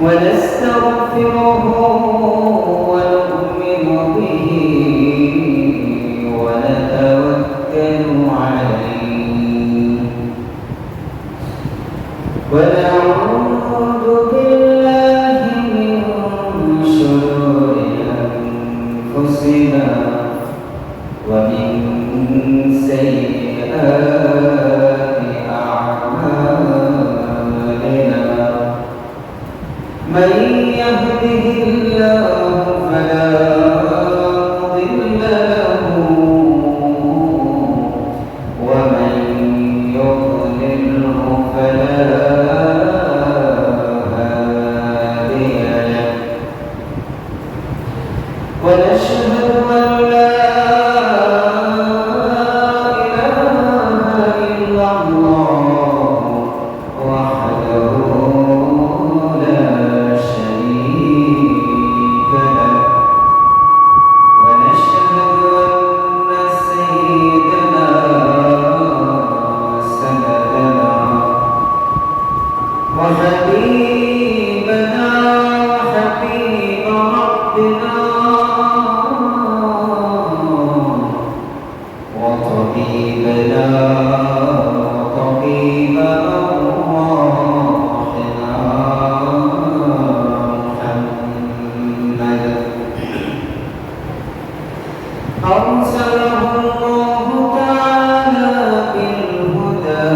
ونستغفره ونؤمن به ونتوكل عليه ونعوذ بالله من شرور أنفسنا ومن سيئات أعمالنا من يهده الله فلا مضل له ومن يضلله فلا هادي له ونشهد أن لا وحبيبنا وحبيب ربنا وطبيبنا وطبيب أرواحنا محمد أرسله الله تعالى بالهدى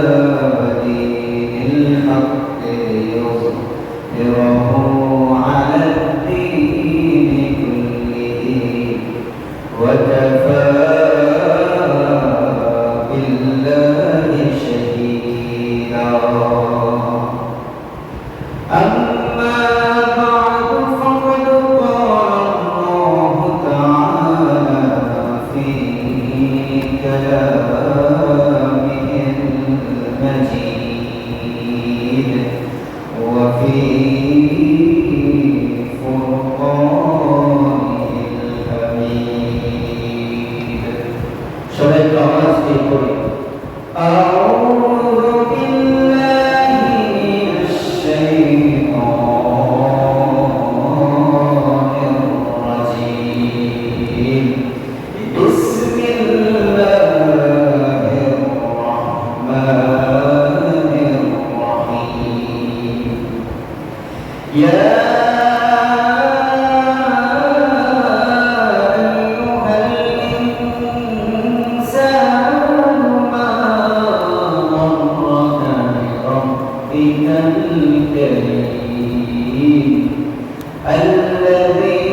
ودين الحق ليظهره على الدين كله وكفى بالله شهيدا أما بعد فقد قال الله تعالى في كلامه المجيد وفي فرقانه الحميد شباب العواز في كل أعوذ بالله من الشيطان الرجيم بسم الله الرحمن الرحيم يا أيها الإنسان ما غرك بربك الكريم الذي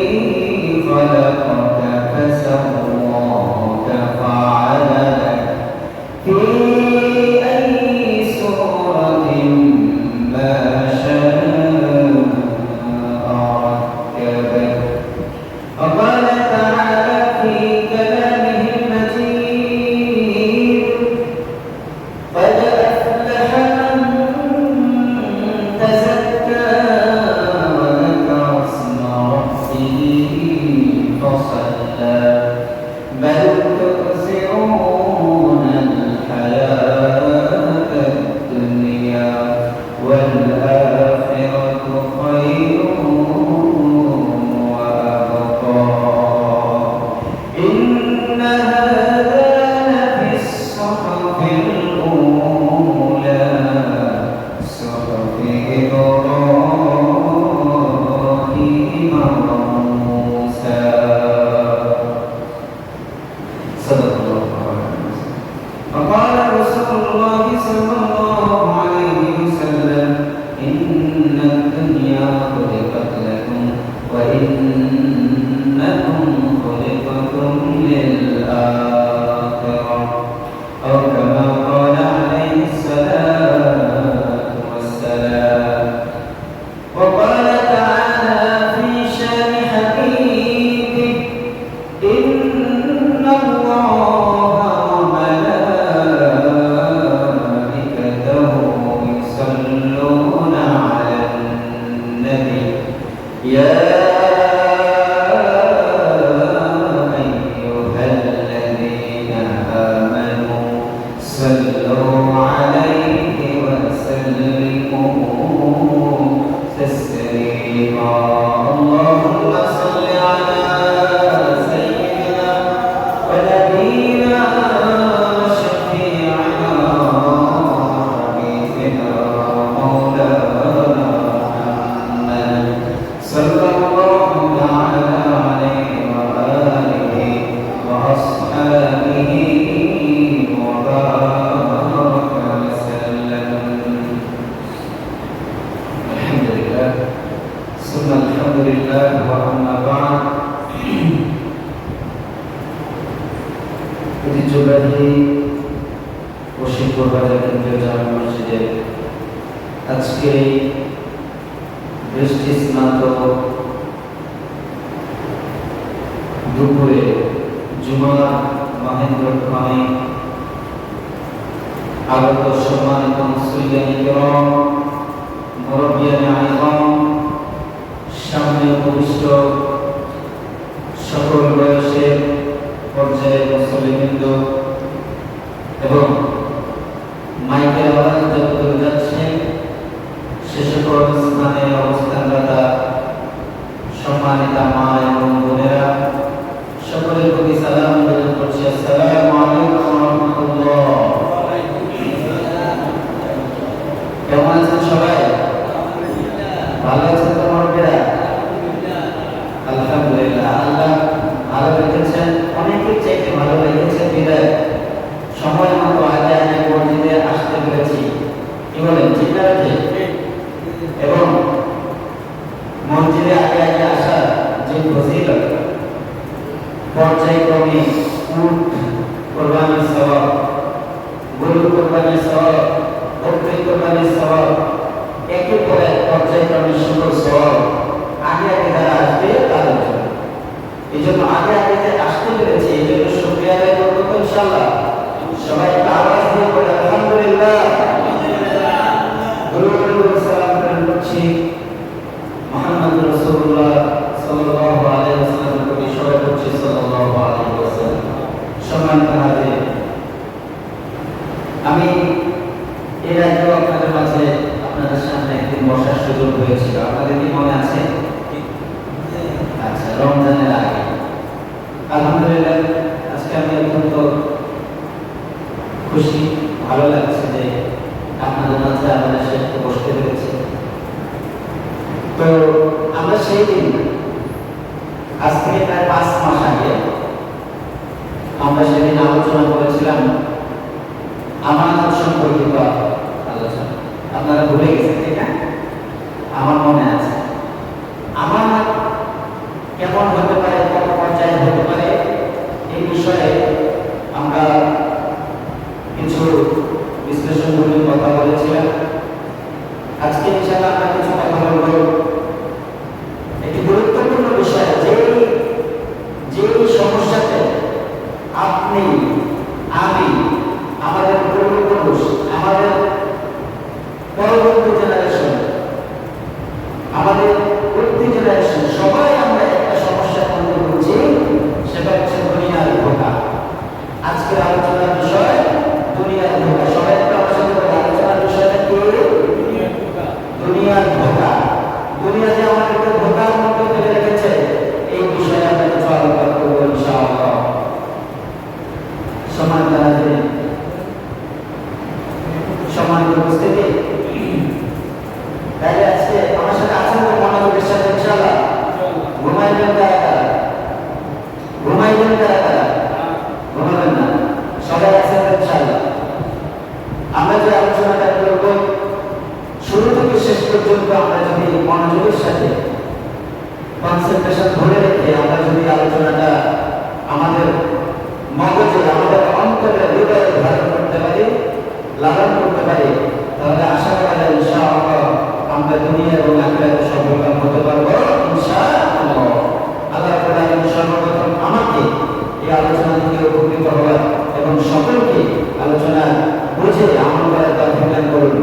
خلقك فسواك فعدلك في أي صورة ما شاء ركبك وقال تعالى في كلامه المجيد قد أفلح من تزكى وذكر اسم ربه فصلى بل تؤثرون الحياة الدنيا والآخرة خير وأبقى إن هذا لفي الصحف الأولى صحف إبراهيم وموسى ঐতিহ্যবাহী বশিরপুর বাজার কেন্দ্রীয় জামে মসজিদে আজকে বৃষ্টি স্নাত দুপুরে জুমার মাহেন্দ্রক্ষণে আগত সম্মানিত মুসলিম কিরাম, মুরব্বিয়ানে আযম, সামনে উপবিষ্ট সকল বয়সের পর্যায়ে মুসলিমবৃন্দ এবং মাইকের আওয়াজ যতদূর যাচ্ছে সে সকল স্থানে অবস্থানরত সম্মানিত মা এবং বোনেরা, সকলের প্রতি সালাম নিবেদন করছি। আসসালামু আলাইকুম ওয়া রাহমাতুল্লাহ। কেমন আছেন সবাই? ভালো আছেন তো মুরব্বিরা? আলহামদুলিল্লাহ, আল্লাহ ভালো রেখেছেন, অনেকের চাইতে ভালো রেখেছেন বিদায় সময় মতো আগে আগে মসজিদে আসতে পেরেছি। কি বলেন, ঠিক না? এবং মসজিদে আগে আগে আসা যে ফজিলত, পর্যায়ক্রমে উট কোরবানির সওয়াব, গরু কোরবানির সওয়াব, বকরি কোরবানির সওয়াব, একের পর এক পর্যায়ক্রমে সুন্দর সওয়াব আগে আগে যারা আসবে তাদের জন্য। এই জন্য আগে আগে যে আসতে পেরেছি, এই জন্য শুকরিয়া আদায় করবো তো ইনশাআল্লাহ। সবাই আওয়াজ দিয়ে বলে আলহামদুলিল্লাহ। সালাম প্রেরণ করছি মুহাম্মদ রাসূলুল্লাহ সাল্লাল্লাহু আলাইহি ওয়াসাল্লামের প্রতি, সবাই করছি সাল্লাল্লাহু আলাইহি ওয়াসাল্লাম। সম্মানিত হাজির, আমি এর আগেও আপনাদের মাঝে আপনাদের সামনে একদিন বসার সুযোগ হয়েছিল, আপনাদের কি মনে আছে? আচ্ছা, রমজানের আগে। আলহামদুলিল্লাহ, আজকে আমি অত্যন্ত খুশি, ভালো লাগছে যে আপনাদের মাঝে আমাদের সাথে বসতে পেরেছি। তো আমরা সেই দিন, আজ থেকে প্রায় 5 মাস আগে আমরা সেদিন আলোচনা করেছিলাম আমানত সম্পর্কিত আলোচনা। আপনারা ভুলে গেছেন, ঠিক না? আমার মনে আছে। আমানত কেমন হতে পারে, কত পর্যায়ে হতে পারে, এই বিষয়ে আমরা কিছু বিশ্লেষণমূলক কথা বলেছিলাম। আজকে ইনশাআল্লাহ আমরা কিছু কথা বলব একটি গুরুত্বপূর্ণ বিষয়, যে সমস্যাতে আপনি, আমি, আমাদের পূর্বপুরুষ, আমাদের পরবর্তী জেনারেশন, আমাদের প্রতি জেনারেশন সবাই আমরা একটা সমস্যার মধ্যে পড়ছি, সেটা হচ্ছে দুনিয়ার ধোঁকা। আজকের আলোচনার বিষয় দুনিয়ার ধোঁকা। সবাই একটা আমার সাথে আলোচনার বিষয়টা কি? দুনিয়ার ধোঁকা। দুনিয়া যে আমাদেরকে ধোঁকার মধ্যে ফেলে রেখেছে, এই বিষয়ে আমরা কিছু আলোচনা করবো ইনশাআল্লাহ। সম্মানিত হাজির, সম্মানিত উপস্থিতি, তাহলে আজকে আমার সাথে আছেন তো মনোযোগের সাথে ইনশাআল্লাহ? ঘুমাইবেন কারা কারা? ঘুমাইবেন কারা কারা? ঘুমাবেন না, সবাই আছেন ইনশাআল্লাহ? আমরা যে আলোচনাটা করব শুরু থেকে শেষ পর্যন্ত আমরা যদি মনোযোগের সাথে কনসেন্ট্রেশন ধরে রেখে আমরা যদি আলোচনাটা আমাদের মগজে, আমাদের অন্তরে, হৃদয়ে ধারণ করতে পারি, লালন করতে পারি, তাহলে আশা করা যায় ইনশাআল্লাহ আমরা দুনিয়া এবং আখিরাতে সফলকাম হতে পারবো ইনশাআল্লাহ। আল্লাহ তাআলা সর্বপ্রথম আমাকে এই আলোচনা থেকে উপকৃত হওয়ার এবং সকলকে আলোচনা বুঝে আমল করার তৌফিক দান করুন।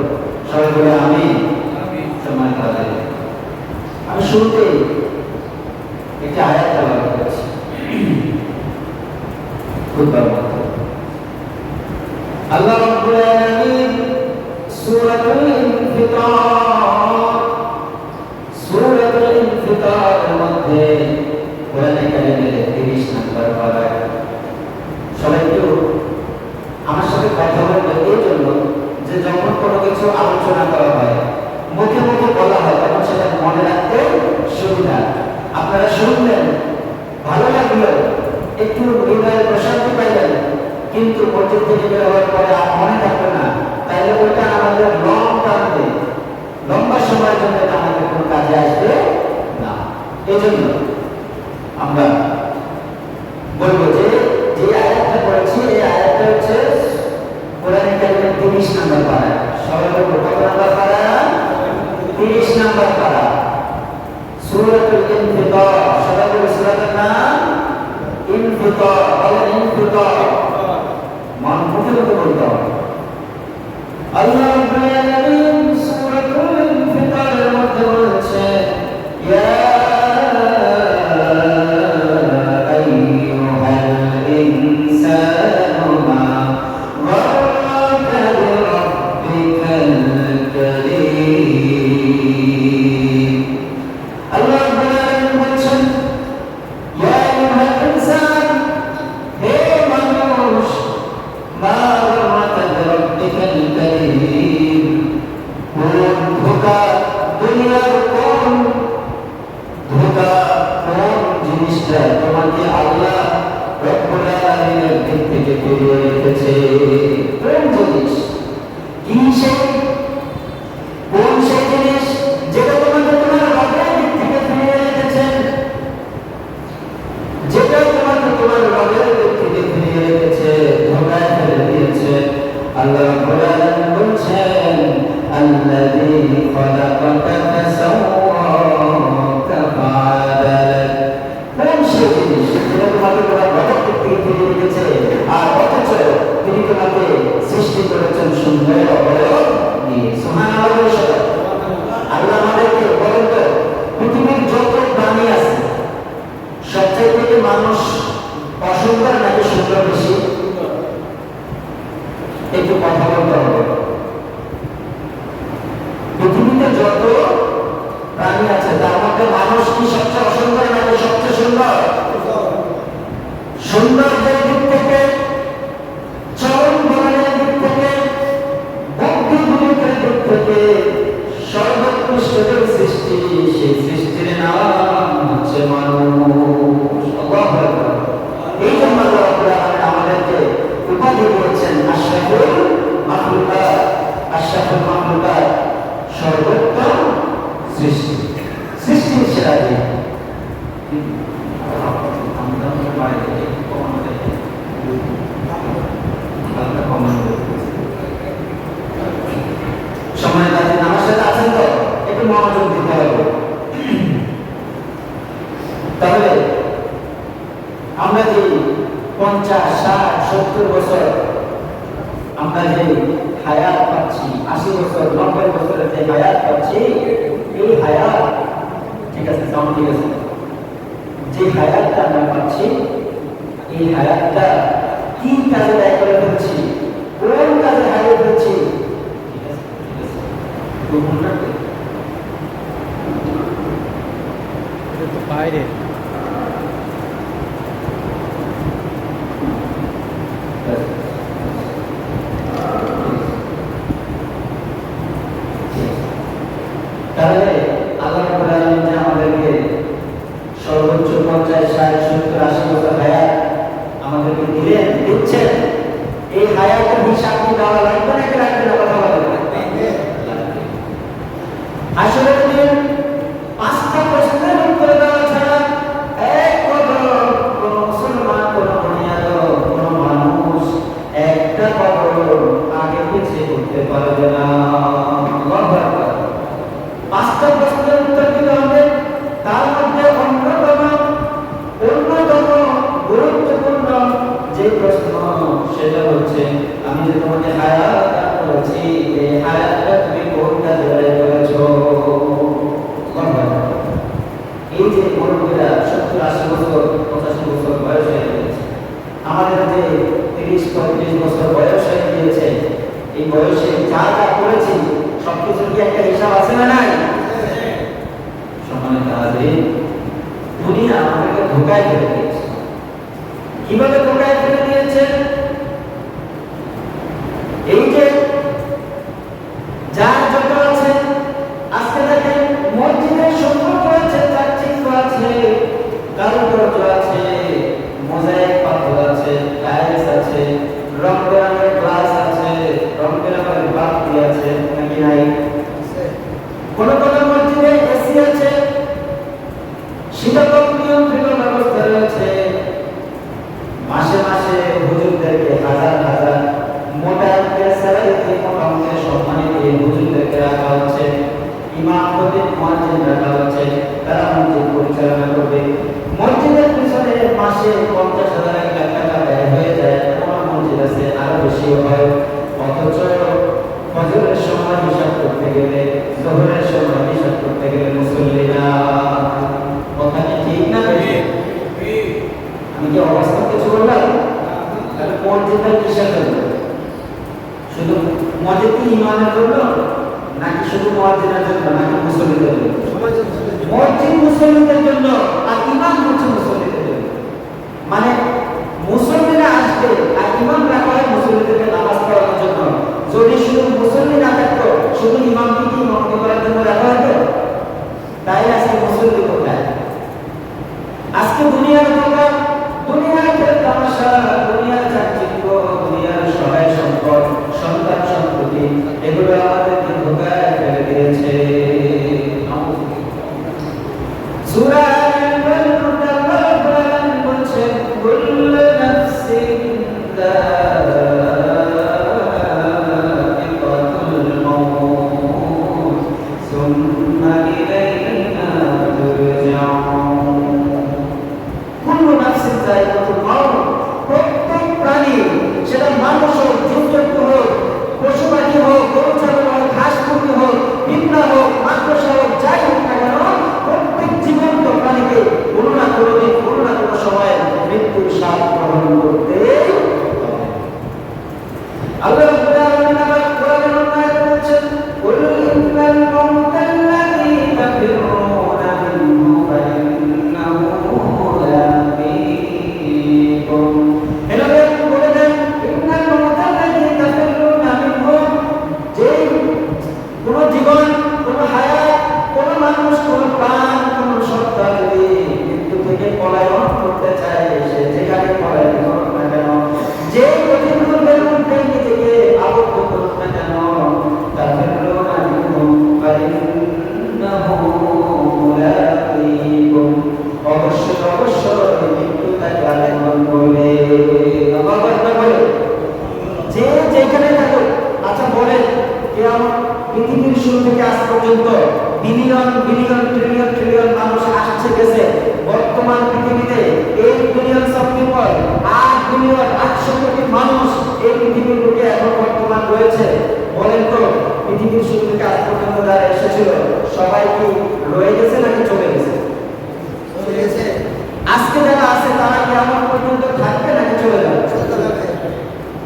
সবাই বলে আমিন। সম্মানিত হাজির, আমি শুরুতে একটি আয়াত তেলাওয়াত করেছি খুতবার মধ্যে। আল্লাহ রাব্বুল আলামিন সূরাতুল ইনফিতারের মধ্যে কোরআনে কারীমের 30 নম্বর পারায়, সবাই একটু আমার সাথে কথা বলবে এই জন্য যে যখন কোনো কিছু আলোচনা করা হয়, মুখে মুখে বলা হয়, তখন সেটা মনে রাখতে সুবিধা। আপনারা শুনলেন, ভালো লাগলো, একটু হৃদয়ে প্রশান্তি পাইলেন, কিন্তু মসজিদ থেকে বের হওয়ার পরে আর মনে থাকবে না, তাইলে ওইটা আমাদের লম্বা সময়ের জন্য আমাদের কোনো কাজে আসবে না। এই জন্য আমরা বলবো যে আয়াতটা পড়েছি, এই আয়াতটা সবাই বলবো কত নাম্বার পারা? 30 নাম্বার পারা। সূরাতুল ইনফিতার। সবাই বলবো সূরাটার নাম ইনফিতার। বলেন ইনফিতার। মন মুখে মুখে বলতে হবে। আল্লাহ রাব্বুল আলামিন সূরাতুল ইনফিতারের মধ্যে বলেছেন ইয়া তোমাকে আল্লাহ রব্বুল আলামিনের দিক থেকে ফিরিয়ে রেখেছে। কোন জিনিস? কি সেই কোন সেই জিনিস যেটা তোমাকে তোমার রবের দিক থেকে ফিরিয়ে রেখেছেন? যেটা তোমাকে তোমার রবের দিক থেকে ফিরিয়ে রেখেছে, ধোঁকায় ফেলে দিয়েছে। আল্লাহ রব্বুল আলামিন বলছেন আল্লাযী খালাকাকা ফাসাওয়াকা ফাআদালাক। কোন সেই জিনিস যেটা তোমাকে তোমার রবের দিক থেকে ফিরিয়ে রেখেছে, আর অথচ তিনি তোমাকে সৃষ্টি করেছেন সুন্দর অবয়ব দিয়ে। সুবহানাল্লাহ। আল্লাহ আমাদেরকে বলেন তো, পৃথিবীর যত প্রাণী আছে সবচেয়ে মানুষ অসুন্দর নাকি সুন্দর বেশি? একটু কথা বলতে হবে। পৃথিবীতে যত প্রাণী আছে তার মধ্যে মানুষ কি সবচেয়ে অসুন্দর নাকি সবচেয়ে সুন্দর? সৌন্দর্যের দিক থেকে, চরম বর্ণের দিক থেকে, বুদ্ধি বিবেকের দিক থেকে সর্বোৎকৃষ্ট যে সৃষ্টি, সেই সৃষ্টির নাম হচ্ছে মানুষ। আল্লাহু আকবার। এই জন্য আল্লাহ রাব্বুল আলামিন আমাদেরকে উপাধি দিয়েছেন আশরাফুল মাখলুকাত। আশরাফুল মাখলুকাত সর্বোত্তম সৃষ্টি, সৃষ্টির সেরা জীব। সময় কাছে আমার সাথে আছেন তো, একটু মনোযোগ দিতে হবে। তাহলে আমরা যে 50, 60, 70 বছর আমরা যে হায়াত পাচ্ছি, 80 বছর, 90 বছরের যে হায়াত পাচ্ছি, এই হায়াত ঠিক আছে, ঠিক আছে, যে হায়াতটা আমরা পাচ্ছি, এই হায়াতটা কি কাজে ব্যয় করে ফেলছি, কোন কাজে হারিয়ে ফেলছি? ঠিক আছে, ঠিক আছে, তো মনে রাখবে বাইরে তাহলে আল্লাহ রাব্বুল আলামিন আমাদেরকে সর্বোচ্চ 50, 60, 70, 80 বছর হায়াত আমাদেরকে দিলেন, দিচ্ছেন। এই হায়াতের হিসাব কি দেওয়া লাগবে নাকি লাগবে না? কথা বলেন। আসলে যদি 5টা প্রশ্নের উত্তর দেওয়া ছাড়া এক কদর কোন মুসলমান, কোন বুনিয়াদ, কোন মানুষ একটা কদর আগে পিছিয়ে করতে পারবে না। আল্লাহু আকবার। 5টা প্রশ্নের উত্তর দিতে হবে। তার মধ্যে অন্যতম গুরুত্বপূর্ণ যে প্রশ্ন, সেটা হচ্ছে আমি যে তোমাকে হায়াত দান করেছি, এই হায়াতটা তুমি কোন কাজে ব্যয় করেছো? এই যে মুরব্বীরা 70, 80 বছর, 85 বছর বয়স হয়ে গেছে, আমাদের যে 30, 35 বছর বয়স হয়ে গিয়েছে, এই বয়সে যা যা করেছি সবকিছুর কি একটা হিসাব আছে না নাই? সম্মানিত হাজির, দুনিয়া আমাদেরকে ধোঁকায় ফেলে দিয়েছে। কিভাবে ধোঁকায় ফেলে দিয়েছে? এই যে যার যত আছে, আজকে দেখেন মসজিদের সম্পর্ক আছে, চাকচিক্য আছে, কারুকার্য আছে, মোজাইক পাথর আছে, টাইলস আছে, রং বেরঙের গ্লাস আছে, রং বেরঙের বাতি আছে, নাকি নাই? কোন কোন মসজিদে এসি আছে, শীতল নিয়ন্ত্রিত ব্যবস্থা রয়েছে। মাসে মাসে হুজুরদেরকে হাজার হাজার মোটা অঙ্কের স্যালারি দিয়ে, মোটা অঙ্কের সম্মানিত মাসে 50,000 1 লাখ টাকা ব্যয় হয়ে যায়, আমার মসজিদ আছে আরো বেশি হয়। অথচ ফজরের সময় হিসাব করতে গেলে, জোহরের সময় হিসাব করতে গেলে মুসল্লি না। কথা কি ঠিক না? আমি কি অবাস্তব কিছু বললাম? তাহলে মসজিদটা কিসের জন্য? শুধু মসজিদ কি ইমানের জন্য, নাকি শুধু মুয়াজ্জিনের জন্য, নাকি মুসল্লিদের জন্য? মসজিদ মুসল্লিদের জন্য, আর ইমাম হচ্ছে মুসল্লিদের জন্য। মানে মুসল্লিরা আসবে আর ইমাম রাখা হয় মুসল্লিদেরকে নামাজ পড়ানোর জন্য। যদি শুধু মুসল্লি না থাকতো, শুধু ইমামকে কি ইমামতি করার জন্য রাখা হতো? তাই আজকে মুসল্লি কোথায়? আজকে দুনিয়ার কথা, দুনিয়ার তামাশা, দুনিয়ার চাকচিক্য, দুনিয়ার সহায় সম্পদ, সন্তান সম্পত্তি, এগুলো আমাদেরকে ধোঁকায় ফেলে দিয়েছে। সূরা আল-মুদাথথির বলছে কুল্লু নাফসিন যায়িকাতুল মাউত সুম্মা ইলাইনা তুরজাউন। কুল্লু নাফসিন যায়িকাতুল মাউত, প্রত্যেক প্রাণী, সেটা মানুষ হোক, জীবজন্তু হোক, পশু পাখি হোক, গরু ছাগল হোক, ঘাস মুরগি হোক, পিঁপড়া হোক, মাকড়সা হোক, যাই হোক না কেন, প্রত্যেক জীবন্ত প্রাণীকে কোনো না কোনো দিন, কোনো না কোনো সময় মৃত্যুর স্বাদ গ্রহণ করতে হবে। আল্লাহ রাব্বুল আলামিন আবার কোরআনের আয়াতে বলেছেন কুল ইন্নাল মাউতাল্লাযী তাফিরুনা মিনহু ফাইন্নাহু মুলাকীকুম। এটা বলে দেন ইন্নাল মাউতাল্লাযী তাফিরুনা মিনহু, যে কোন জীবন, কোন হায়াত, কোন মানুষ, কোন প্রাণ, কোন সত্তা যদি মৃত্যু থেকে পলায়ন করতে চায়, সে যেখানে পলায়ন করুক না কেন, যে কঠিন দুর্গের মধ্যে নিজেকে আবদ্ধ করুক না কেন, তাফিরুনা মিনহু ফাইন্নাহু মুলাকীকুম, অবশ্যই অবশ্যই মৃত্যু তাকে আলিঙ্গন করবে। আল্লাহু আকবার বলে, যে যেখানে থাকুক। আচ্ছা বলেন, কিয়ামত পৃথিবীর শুরু থেকে আজ পর্যন্ত বিলিয়ন বিলিয়ন ট্রিলিয়ন ট্রিলিয়ন মানুষ আসছে গেছে। বর্তমান পৃথিবীতে 8 বিলিয়ন পিপল, 8 বিলিয়ন 800 কোটি মানুষ এই পৃথিবীর বুকে এখন বর্তমান রয়েছে। বলেন তো, পৃথিবীর শুরু থেকে আজ পর্যন্ত যারা এসেছিল সবাই কি রয়ে গেছে নাকি চলে গেছে? চলে গেছে। আজকে যারা আছে তারা কিয়ামত পর্যন্ত থাকবে নাকি চলে যাবে?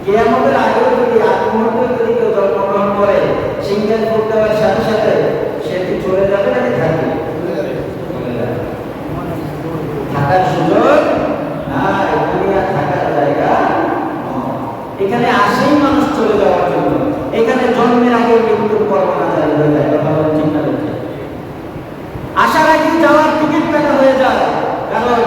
কিয়ামতের আগে যদি আগ মুহূর্তে যদি কেউ জন্মগ্রহণ করে, সিংহের ফুট দেওয়ার সাথে সাথে সে কি চলে যাবে নাকি থাকবে? থাকার সুযোগ নাই, দুনিয়া থাকার জায়গা নয়। এখানে আসেই মানুষ চলে যাওয়ার জন্য, এখানে জন্মের আগে মৃত্যুর কল্পনা জারি হয়ে যায়। কথা বলেন ঠিক না? আসার আগে যাওয়ার টিকিট কাটা হয়ে যায়, কারণ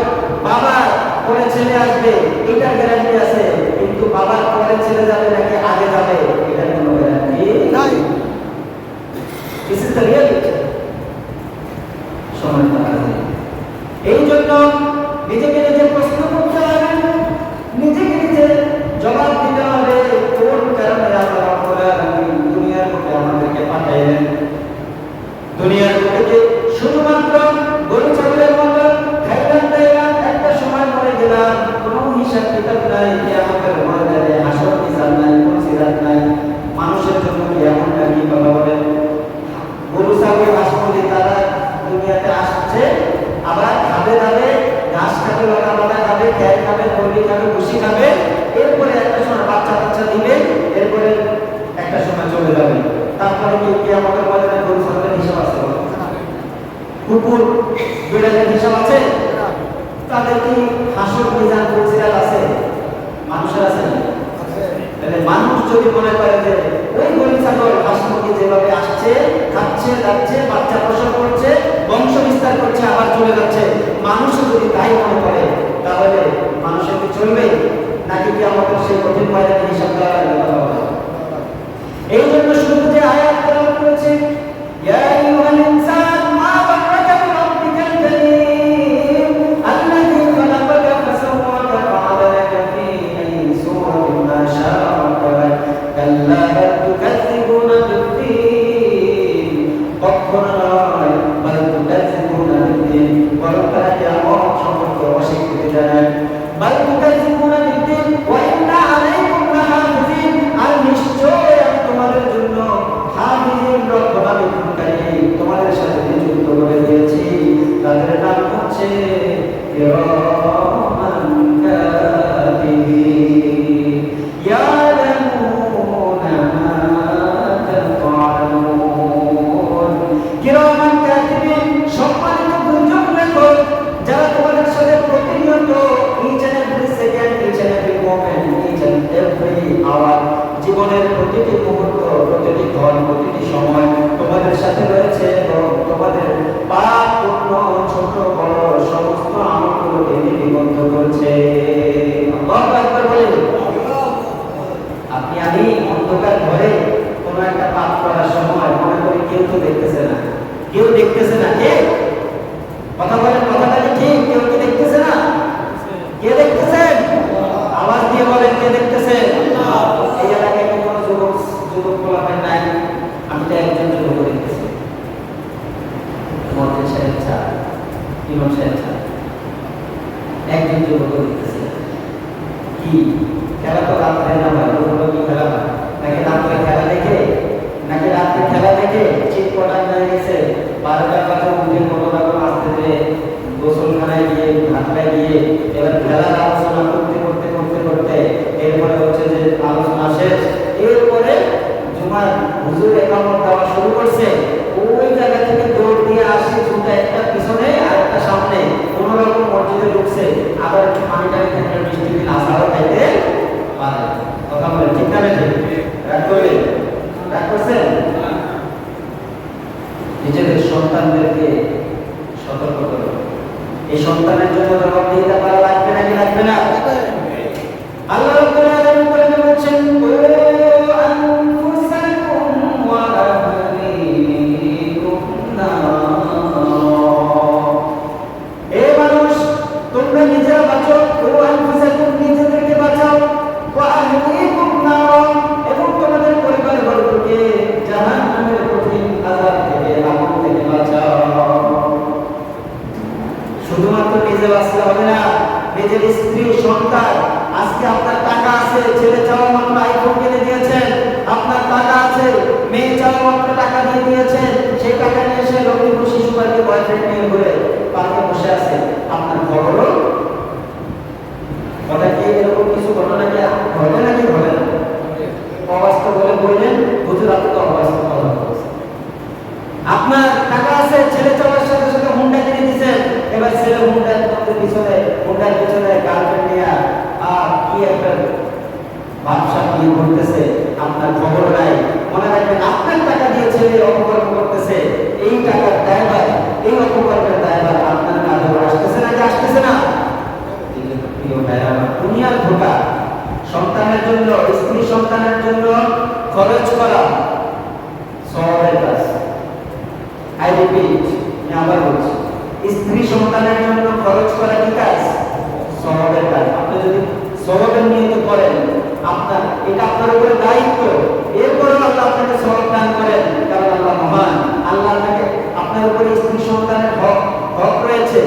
বাবার পরে ছেলে আসবে এটার গ্যারান্টি আছে, কিন্তু বাবার পরে ছেলে যাবে নাকি আগে যাবে এটার কোনো গ্যারান্টি নাই। This is the reality. সময় আছে, এই জন্য নিজেকে নিজে প্রশ্ন করতে হবে, নিজেকে নিজে জবাব দিতে হবে, কোন কারণে আল্লাহ রাব্বুল আলামিন দুনিয়ার বুকে আমাদেরকে পাঠাইলেন। দুনিয়ার বুকে শুধুমাত্র গরু ছাগলের মতো খাইলাম দাইলাম, একটা সময় মরে গেলাম, কোনো হিসাব কিতাব নাই, কিয়ামতের ময়দানে হাসর মিজান নাই, কোনো সিরাত নাই। মানুষের জন্য কিয়ামতটা কি কথা বলেন? গরু ছাগল হাঁস মুরগি তারা দুনিয়াতে আসছে, আবার খাবে দাবে, ঘাস খাবে, লতা পাতা খাবে, খের খাবে, মুরগি খাবে, ভুসি খাবে, এরপরে একটা সময় বাচ্চা বাচ্চা দিবে, এরপরে একটা সময় চলে যাবে। তারপরে কি কিয়ামতের ময়দানে গরু ছাগলের হিসাব আছে? কুকুর বিড়ালের হিসাব আছে? তাদের কি হাসর মিজান ফুলসিরাত আছে? মানুষের আছে? তাহলে মানুষ যদি মনে করে যে ওই গরু ছাগল হাঁস মুরগি যেভাবে আসছে, খাচ্ছে, যাচ্ছে, বাচ্চা প্রসব করছে, বংশ বিস্তার করছে, আবার চলে যাচ্ছে, মানুষ যদি তাই মনে করে, তাহলে মানুষের কি চলবে নাকি কি আমাদের সেই কঠিন ময়দানে হিসাব দেওয়া হবে? এই জন্য শুরুতে যে আয়াত তেলাওয়াত করেছে, ইয়া আইয়ুহাল ইনসান মা গাররাকা বিরাব্বিকাল কারীম আল্লাযী খালাকাকা ফাসাওয়াকা ফাআদালাকা ফী আইয়ি সূরাতিন মা শাআ রাকাবাক কাল্লা বাল তুকাযযিবুনা বিদ্দীন। কখনো নয়, বাল তুকাযযিবুনা বিদ্দীন, বরং তারা কিয়ামত সম্পর্কে অস্বীকৃতি জানায়। করছে। আল্লাহু আকবার বলেন। আপনি আমি অন্ধকার ঘরে কোনো একটা পাপ করার সময় মনে করি কেউ তো দেখতেছে না, কেউ দেখতেছে না। কে কথা বলেন? কথাটা কি ঠিক? কেউ কি দেখতেছে না? কে দেখতেছেন? আওয়াজ দিয়ে বলেন, কে দেখতেছেন? এই এলাকায় কি কোনো যুবক পোলাপান নাই? আমি তো একজন যুবক দেখতেছি, মধ্যে সাহেব ছাড়, ইমাম সাহেব ছাড়, একজন যুবক দেখতেছি। কি খেলা? তো রাত্রে না হয়, কি খেলা হয় নাকি? রাত্রে খেলা দেখে নাকি রাত্রে খেলা দেখে চিট পটান হয়ে গেছে, 12টার বাজে উঠে কোনো রকম আসতে যে গোসলখানায় গিয়ে ঘাটটায় গিয়ে এবার খেলার আলোচনা করতে করতে করতে করতে এরপরে হচ্ছে যে আলোচনা শেষ, এরপরে জুমার হুজুর একামত দেওয়া শুরু করছে। ওই জায়গা থেকে দৌড় দিয়ে আসে, জুতা একটা পিছনে আর একটা সামনে, কোনো রকম মসজিদে ঢুকছে, আবার একটু পানি টানি থাকলে বৃষ্টি দিন আসারও খাইতে পারে। কথা বলেন ঠিক না? রাগ করলেন? রাগ করছেন? নিজেদের সন্তানদেরকে সতর্ক করো। এই সন্তানের জন্য জবাবদিহিতা করা লাগবে নাকি লাগবে না? আল্লাহ রাব্বুল আলামিন কোরআনে বলেছেন, কু আনফুসাকুম ওয়া আহলিকুম নারা। এ মানুষ, তোমরা নিজেরা বাঁচো, কু আনফুসাকুম নিজেদেরকে বাঁচাও, ওয়া আহলিকুম নারা এবং তোমাদের পরিবারবর্গকে জাহান্নামের কঠিন আযাব থেকে, আগুন থেকে বাঁচাও। শুধুমাত্র নিজে বাঁচলে হবে না, নিজের স্ত্রী সন্তান। আজকে আপনার টাকা আছে, ছেলে চাওয়া মাত্র আইফোন কিনে দিয়েছেন, আপনার টাকা আছে, মেয়ে চাওয়া মাত্র টাকা দিয়ে দিয়েছেন, সেই টাকা নিয়ে এসে লক্ষ্মীপুর শিশু পার্কে বয়ফ্রেন্ড নিয়ে ঘুরে পার্কে বসে আছে, আপনার খবরও কথা কি? এরকম কিছু ঘটনা কি ঘটে নাকি ঘটে না? অবাস্তব বলে বললেন হুজুর, আপনি তো অবাস্তব কথা বলছেন। আপনার টাকা আছে, ছেলে চাওয়ার সাথে সাথে হুন্ডা কিনে দিয়েছেন, এবার ছেলে হুন্ডার পিছনে গার্লফ্রেন্ড নিয়ে আর কি একটা ব্যবসা কি করতেছে, আপনার খবর নাই। মনে রাখবেন, আপনার টাকা দিয়ে ছেলে অপকর্ম করতেছে, এই টাকার দায়ভার, এই অপকর্মের দায়ভার আপনার কাঁধে আসতেছে নাকি আসতেছে না? প্রিয় ভাইরা, দুনিয়ার ধোঁকা। সন্তানের জন্য, স্ত্রী সন্তানের জন্য খরচ করা সওয়াবের কাজ। আই রিপিট, আমি আবার বলছি, স্ত্রী সন্তানের জন্য খরচ করা কি কাজ? সওয়াবের কাজ। আপনি যদি সওয়াবের নিয়ত করেন, আপনার এটা আপনার উপরে দায়িত্ব, এরপরেও আল্লাহ আপনাকে সওয়াব দান করেন, কারণ আল্লাহ মহান। আল্লাহ আপনার উপরে স্ত্রী সন্তানের হক রয়েছে,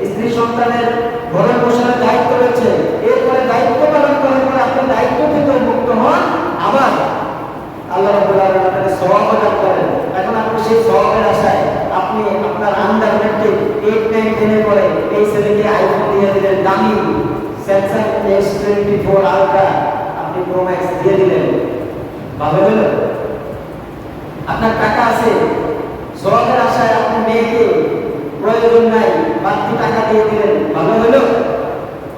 স্ত্রী সন্তানের ঘরের পোষণের দায়িত্ব রয়েছে। এরপরে দায়িত্ব পালন করার পরে আপনি দায়িত্ব থেকে মুক্ত হন, আবার আল্লাহ রাব্বুল আলামিন আপনাকে সওয়াব দান করেন। এখন আপনি সেই সওয়াবের আশায় আপনি আপনার আন্ডার ম্যাট্রিক 8, 9, 10 এর পরে এই ছেলেকে আইফোন দিয়ে দিলেন, দামি স্যামসাং S24 আলট্রা, আপনি প্রো ম্যাক্স দিয়ে দিলেন, ভালো হলো? আপনার টাকা আছে, সওয়াবের আশায় আপনি মেয়েকে প্রয়োজন নাই বাড়তি টাকা দিয়ে দিলেন, ভালো হলো?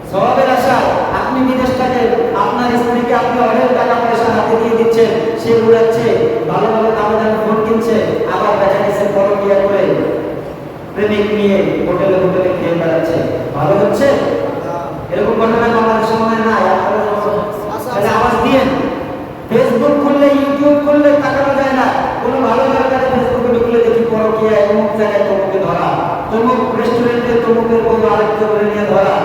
সওয়াবের আশায় আপনি বিদেশ থেকে আপনার স্ত্রীকে আপনি অনেক টাকা পয়সা হাতে দিয়ে দিচ্ছেন, সে উড়াচ্ছে, ভালো ভালো দামি দামি ফোন কিনছে, আবার দেখা গেছে পরকিয়া করে প্রেমিক নিয়ে হোটেলে হোটেলে খেয়ে বেড়াচ্ছে, ভালো হচ্ছে? এরকম ঘটনা বাংলাদেশের মনে নাই? আপনারা আওয়াজ দিয়েন। ফেসবুক খুললে, ইউটিউব খুললে তাকানো যায় না, কোনো ভালো দরকারে ফেসবুকে ঢুকলে দেখি পরকিয়া, অমুক জায়গায় তমুকে ধরা, তমুক রেস্টুরেন্টে তমুকের বউ আরেকজন করে নিয়ে ধরা,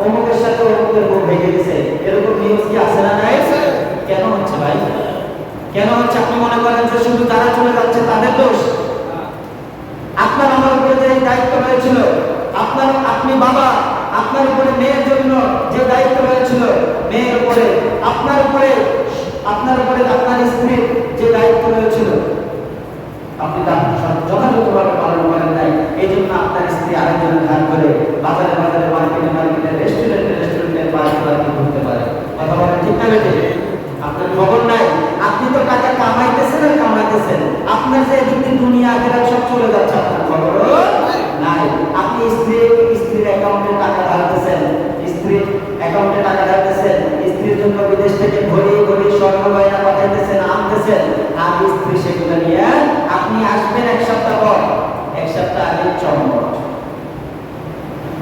অমুকের সাথে অমুকের বউ ভেঙে গেছে, এরকম নিউজ কি আছে না নাই? কেন হচ্ছে ভাই? কেন হচ্ছে? আপনি মনে করেন যে শুধু যারা চলে যাচ্ছে তাদের দোষ? আপনার আমার উপরে যে দায়িত্ব রয়েছিল, আপনি বাবা, আপনার উপরে মেয়ের জন্য যে দায়িত্ব রয়েছিল, মেয়ের উপরে আপনার স্ত্রীর যে দায়িত্ব রয়েছিল, আপনি তা যথাযথভাবে পালন করেন নাই। এই জন্য আপনার স্ত্রী আরেকজনের ধার করে বাজারে মার্কেটে রেস্টুরেন্টে পার্কে ঘুরতে পারে। কথা বলেন ঠিক না বেটে? আপনার খবর নাই। আপনি তো টাকা কামাইতেছেন, আপনার যে এদিক দিয়ে দুনিয়া আখেরাত সব চলে যাচ্ছে, আপনার খবরও নাই। আপনি স্ত্রীর অ্যাকাউন্টে টাকা ঢালতেছেন, স্ত্রীর জন্য বিদেশ থেকে ঘড়ি স্বর্ণ গয়না পাঠাইতেছেন, আনতেছেন, আর স্ত্রী সেগুলো নিয়ে আপনি আসবেন এক সপ্তাহ পর, এক সপ্তাহ আগে চমক।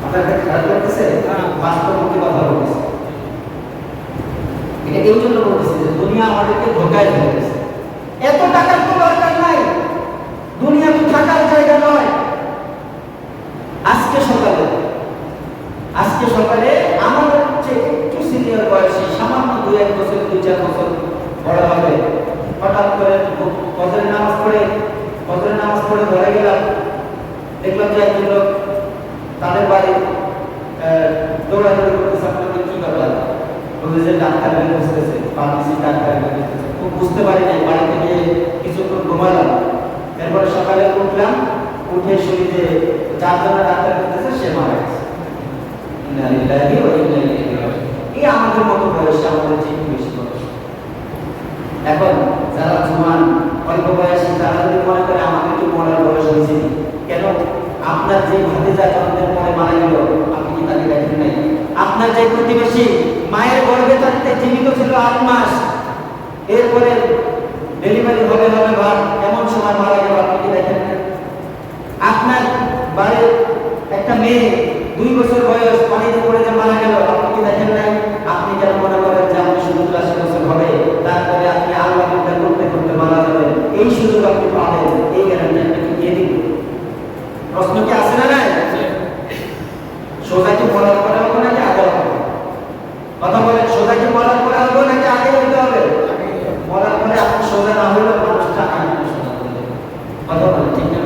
আপনার খারাপ লাগতেছে? বাস্তবমুখী এই জন্য বলতেছি যে দুনিয়া আমাদেরকে ধোকায় ফেলেছে। এত টাকার তো দরকার নাই, দুনিয়া তো থাকার জায়গা নয়। আজকে সকালে আমাদের চেয়ে একটু সিনিয়র বয়সী, সামান্য 2-1 বছর 2-4 বছর বড় হবে, হঠাৎ করে ফজরের নামাজ পড়ে ঘরে গেলাম, দেখলাম যে একজন লোক তাদের বাড়ি দৌড়াদৌড়ি করতেছে। আপনাদের কি ব্যাপার? বলছে যে ডাক্তার বের বসতেছে, ফার্মেসি ডাক্তার বের বসতেছে। খুব বুঝতে পারি নাই, বাড়িতে গিয়ে কিছুক্ষণ ঘুমালাম। এরপরে সকালে উঠলাম, উঠে শুনি যে 4 জনের ডাক্তার করতেছে, সে মারা গেছে। এই আমাদের মতো বয়সে, আমাদের চেয়ে বেশি বয়স। এখন যারা জোয়ান অল্প বয়সী, তারা যদি মনে করে আমাদের কি মরার বয়স হয়েছে, কেন? আপনার যে ভাতিজা জন্মের পরে মারা গেল, আপনি কি তাকে দেখেন নাই? আপনার যে প্রতিবেশী মায়ের গর্ভে থাকতে জীবিত ছিল 8 মাস, এরপরে ডেলিভারি হবে ভাব এমন সময় মারা গেল, আপনি কি দেখেন নাই? আপনার বাড়ির একটা মেয়ে 2 বছর বয়স পানিতে পড়ে যে মারা গেল, আপনি কি দেখেন নাই? আপনি কেন মনে করেন যে আপনি শুধু 80 বছর হবে, তারপরে আপনি আল্লাহ বিদ্যা করতে করতে মারা যাবেন, এই সুযোগ আপনি পাবেন, এই গ্যারান্টি আপনাকে কে দিবে? প্রশ্ন কি আছে না? নাই? সোজা কি মরার পরে হবে নাকি আগে হবে? কথা বলেন, সোজা কি মরার পরে হবে নাকি আগে হতে হবে? মরার পরে আপনি সোজা না হলে মানুষটা আগে সোজা করে দেবে। কথা বলেন, ঠিক না?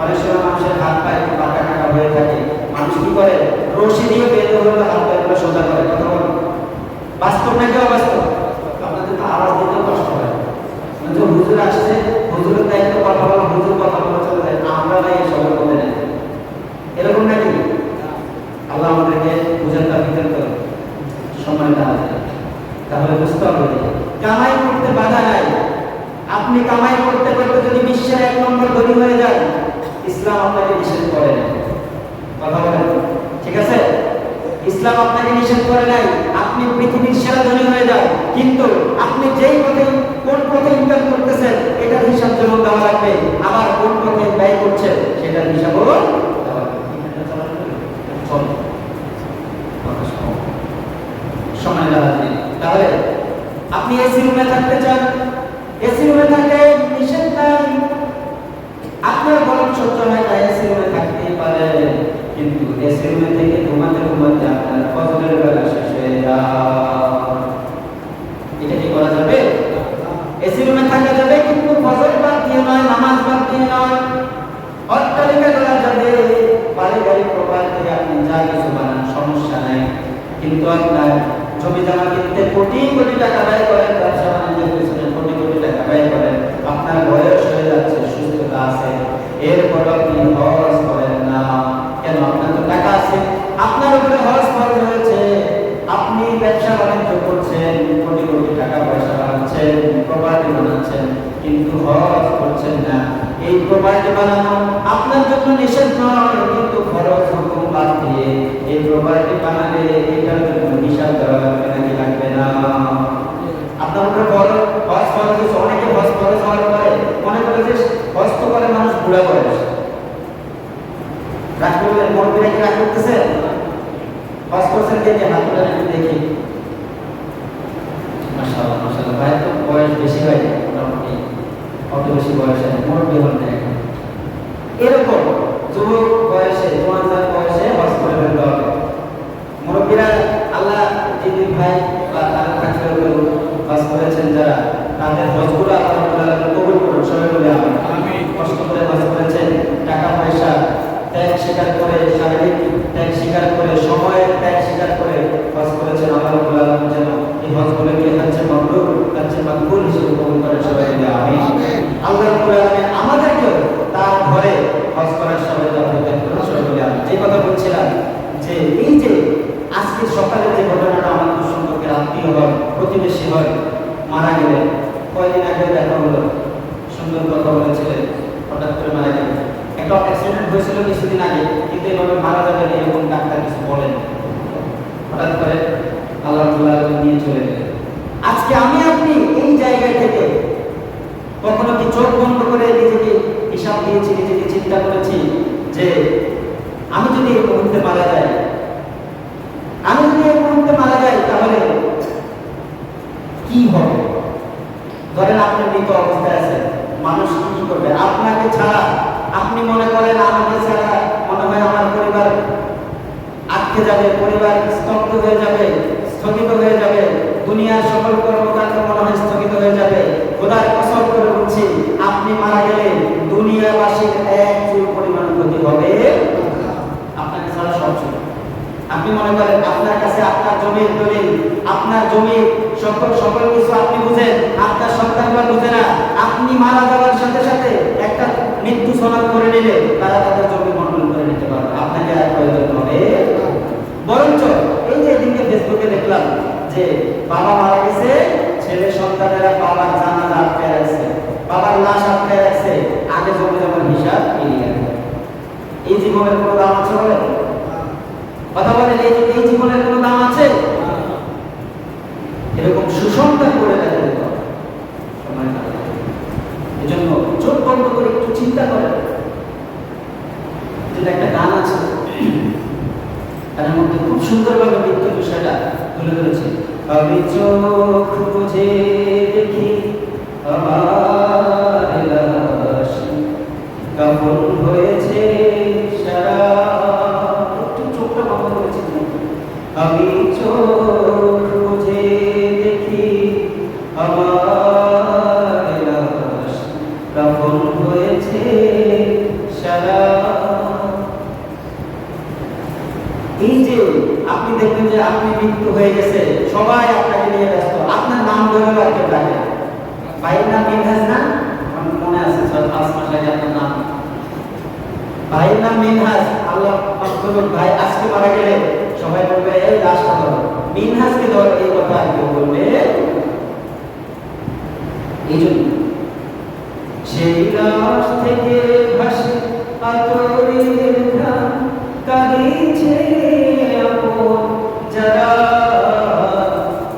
অনেক সময় মানুষের হাত পায়ে বাঁকা কাটা হয়ে থাকে, মানুষ কি করে? রশি দিয়ে বেঁধে ধরলে হাত পায়ে সোজা করে। কথা বলেন, বাস্তব নাকি অবাস্তব? আপনাদের তো আওয়াজ দিতেও কষ্ট হয়। যে হুজুর আসছে, হুজুরের দায়িত্ব কথা বলা, হুজুর কথা বলা চলে যায়, আমরা নাই সবাই বলে নেই। এরকম নাকি? আল্লাহ আমাদেরকে বুঝার তাফিক করে সম্মানিত আছে। তাহলে বুঝতে হবে কামাই করতে বাধা নাই। আপনি কামাই করতে করতে যদি বিশ্বের 1 নম্বর ধনী হয়ে যান, ইসলাম আপনাকে নিষেধ করে না। কথা বলেন, ঠিক আছে? ইসলাম আপনাকে নিষেধ করে নাই আপনি পৃথিবীর সেরা ধনী হয়ে যান, কিন্তু আপনি যেই পথে, কোন পথে ইনকাম করতেছেন এটার হিসাব যেমন দেওয়া লাগবে, আবার কোন পথে ব্যয় করছেন সেটার হিসাবও দেওয়া লাগবে। সময় লাগবে। তাহলে আপনি এসি রুমে থাকতে চান, এসি রুমে থাকলে নিষেধ নাই, আপনার গরম সহ্য হয় না, এসি রুমে থাকতেই পারে, কিন্তু এসি রুমে থেকে ঘুমাতে ঘুমাতে আপনার ফজরের বেলা শেষ হয়ে যায়। এটা কি করা যাবে? এসি রুমে থাকা যাবে, কিন্তু ফজর বাদ দিয়ে নয়, নামাজ বাদ দিয়ে নয়। অট্টালিকা করা যাবে, পারিবারিক প্রপার্টি আপনি যা কিছু বানান সমস্যা নাই, কিন্তু আপনার জমি জমা কিনতে কোটি কোটি টাকা ব্যয় করেন, ব্যবসা বাণিজ্যের পেছনে কোটি কোটি টাকা ব্যয় করেন, আপনার বয়স হয়ে যাচ্ছে, সুস্থতা আছে, এরপর আপনি হজ করেন না কেন? আপনার তো টাকা আছে, আপনার উপরে হজ ফরজ হয়েছে, আপনি ব্যবসা বাণিজ্য করছেন, কোটি কোটি টাকা পয়সা বানাচ্ছেন, প্রপার্টি বানাচ্ছেন, কিন্তু হজ করছেন না। এই প্রপার্টি বানানো আপনার জন্য নিষেধ নয়, কিন্তু ফরজ হুকুম বাদ দিয়ে এই প্রপার্টি বানালে এটার জন্য হিসাব দেওয়া লাগবে নাকি লাগবে না? আপনার উপরে বড় হজ ফরজ হয়েছে, অনেকে হজ ফরজ হওয়ার পরে মনে করে যে হজ তো করে মানুষ বুড়া বয়স, রাগ করলেন, মন করে কি রাগ করতেছে? হজ করছেন কে? হাত তুলে দেখি, মাশাআল্লাহ মাশাআল্লাহ, ভাই তো বয়স বেশি হয়, মোটামুটি অত বেশি বয়সে মুরব্বী হন না। এরকম যুবক বয়সে, জওয়ান বয়সে হজ করে ফেলতে হবে। মুরব্বীরা আল্লাহ যিনি ভাই বা তারা থাকলে হজ করেছেন যারা, তাদের হজগুলো আল্লাহ কবুল করুন, সবাই বলে আমিন। কষ্ট করে হজ করেছেন, টাকা পয়সা ত্যাগ স্বীকার করে, শারীরিক ত্যাগ স্বীকার করে, সময়ের ত্যাগ স্বীকার করে হজ করেছেন, আল্লাহ যেন এই হজগুলোকে মাকবুল হিসেবে কবুল করেন, সবাই বলে আমিন। আল্লাহ আমাদেরকেও তার ঘরে হজ করার সবাই বলে আমিন। যে কথা বলছিলাম যে এই যে আজকে সকালে যে ঘটনাটা, আমার খুব সম্পর্কে আত্মীয় হয়, প্রতিবেশী হয়, মারা গেলেন, কয়েকদিন আগে দেখা হলো, সুন্দর কথা বলেছিলেন, হঠাৎ করে মারা গেলেন। একটা অ্যাক্সিডেন্ট হয়েছিল কিছুদিন আগে, কিন্তু এভাবে মারা যাবে এরকম ডাক্তার কিছু বলেন, হঠাৎ করে আল্লাহ নিয়ে চলে গেলেন। আজকে আমি আপনি এই জায়গায় থেকে কখনো কি চোখ বন্ধ করে নিজেকে হিসাব দিয়েছি, নিজেকে চিন্তা করেছি যে আমি যদি এই মুহূর্তে মারা যাই, তাহলে স্থগিত হয়ে যাবে, দুনিয়ার সকল কর্মকাণ্ড মনে হয় স্থগিত হয়ে যাবে। খোদার কসম করে বলছি, আপনি মারা গেলে দুনিয়াবাসীর এক চুল পরিমাণ ক্ষতি হবে আপনাকে ছাড়া সব চুল। আপনি মনে করেন আপনার কাছে আপনার জমির দলিল, আপনার জমি সকল কিছু আপনি বুঝেন, আপনার সন্তানরা বুঝে না। আপনি মারা যাওয়ার সাথে সাথে একটা মৃত্যু সনদ করে নিলে তারা তাদের জমি বন্টন করে নিতে পারবে, আপনাকে আর প্রয়োজন হবে। বরঞ্চ এই যে এদিকে ফেসবুকে দেখলাম যে বাবা মারা গেছে, ছেলে সন্তানেরা বাবার জানাজা আটকায় রাখছে, বাবার লাশ আটকায় রাখছে, আগে জমি জমার হিসাব এড়িয়ে গেছে। এই জীবনের কোনো দাম আছে বলে? কথা বলেন, এই জীবনের কোনো দাম আছে? এরকম সুসংখ্যা করে দেখা যেত। এই জন্য চোখ বন্ধ করে একটু চিন্তা করেন। যেটা একটা গান আছে, তার মধ্যে খুব সুন্দরভাবে মৃত্যু বিষয়টা তুলে ধরেছে। আমি চোখ বুঝে দেখি আমার লাশ কাফন হয়েছে সারা। একটু চোখটা বন্ধ করেছি। আমি চোখ বুঝে দেখি আমার লাশ কাফন হয়েছে সারা। এই যে আপনি দেখবেন যে আপনি মৃত্যু হয়ে গেছে, সবাই আপনাকে নিয়ে ব্যস্ত, আপনার নাম ধরে আর কেউ ডাকে। ভাইয়ের নাম মিনহাজ না? আমার মনে আছে 6-5 মাস আগে আপনার নাম, ভাইয়ের নাম মিনহাজ। আল্লাহ মাফ ভাই আজকে মারা গেলে সবাই বলবে এই লাশটা ধরো, মিনহাজকে ধরো, এই কথা আর কেউ বলবে। এই জন্য সেই লাশ থেকে ভাসে আতরের ঘ্রাণ, কাঁদিছে আপন যারা।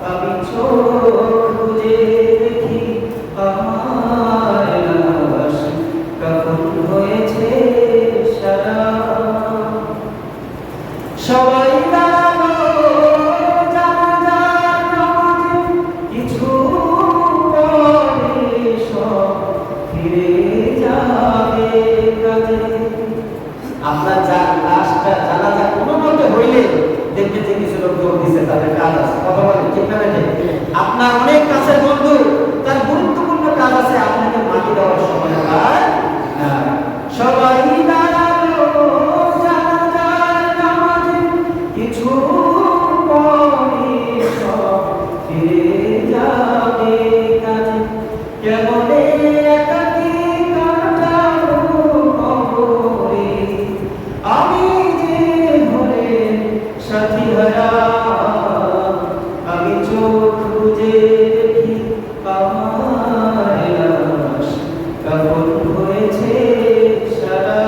আমি চোখ বুজে দেখি আমার লাশ কাফন হয়েছে সারা। সবাই দাঁড়ালো জানাজার নামাজে, কিছু পরে সব ফিরে যাবে কাজে। আপনার লাশটা জানাজা কোনো মতে হইলে দেখবেন যে কিছু লোক দৌড় দিচ্ছে, তাদের কাজ আছে। কথা বলেন ঠিক না? আপনার অনেক কাছের বন্ধু, তার গুরুত্বপূর্ণ কাজ আছে, আপনাকে মাটি দেওয়ার সময় আর না। সবাই দাঁড়ালো জানাজার নামাজে, কিছু পরে সব ফিরে যাবে কাজে। কেমনে একাকী কাটাবো কবরে, আমি যে হলে সাথী হারা। আমি চোখ বুজে দেখি আমার লাশ কাফন হয়েছে সারা।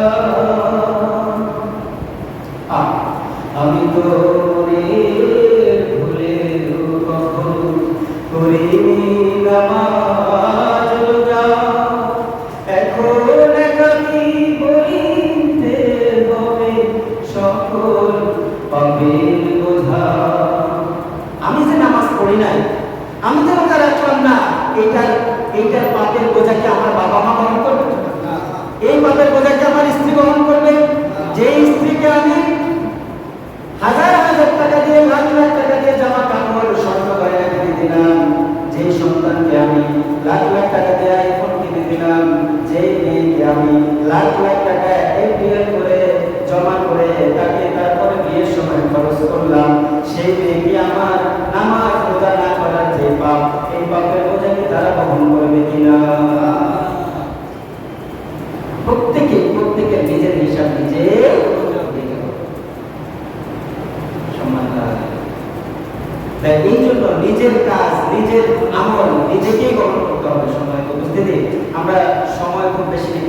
আমি তো ভুলে কখনো করিনি নামাজ রোজা, এখন একাকী বলিতে হবে সকল পাপের বোঝা। আমি যে নামাজ পড়ি নাই, আমি যে রোজা রাখলাম না, এইটার পাপের বোঝা কি আমার বাবা মা বহন করবে? এই পাপের বোঝা কি আমার স্ত্রী বহন করবে? যে স্ত্রীকে আমি হাজার হাজার টাকা দিয়ে, লাখ লাখ টাকা দিয়ে জামা কাপড় স্বর্ণ গয়না কিনে দিলাম, যে সন্তানকে আমি লাখ লাখ টাকা দিয়ে আইফোন কিনে দিলাম, যে মেয়েকে আমি লাখ লাখ টাকা এফডিআর করে জমা করে তাকে তারপরে বিয়ের সময় খরচ করলাম, সেই মেয়েকে আমার নামাজ রোজা না করার যে পাপ, এই পাপের বোঝা কি তারা বহন করবে কিনা? প্রত্যেকের নিজের হিসাব নিজে। এই জন্য নিজের কাজ, নিজের আমল নিজেকেই গ্রহণ করতে হবে। সময় উপস্থিতি, আমরা সময় খুব বেশি নেই,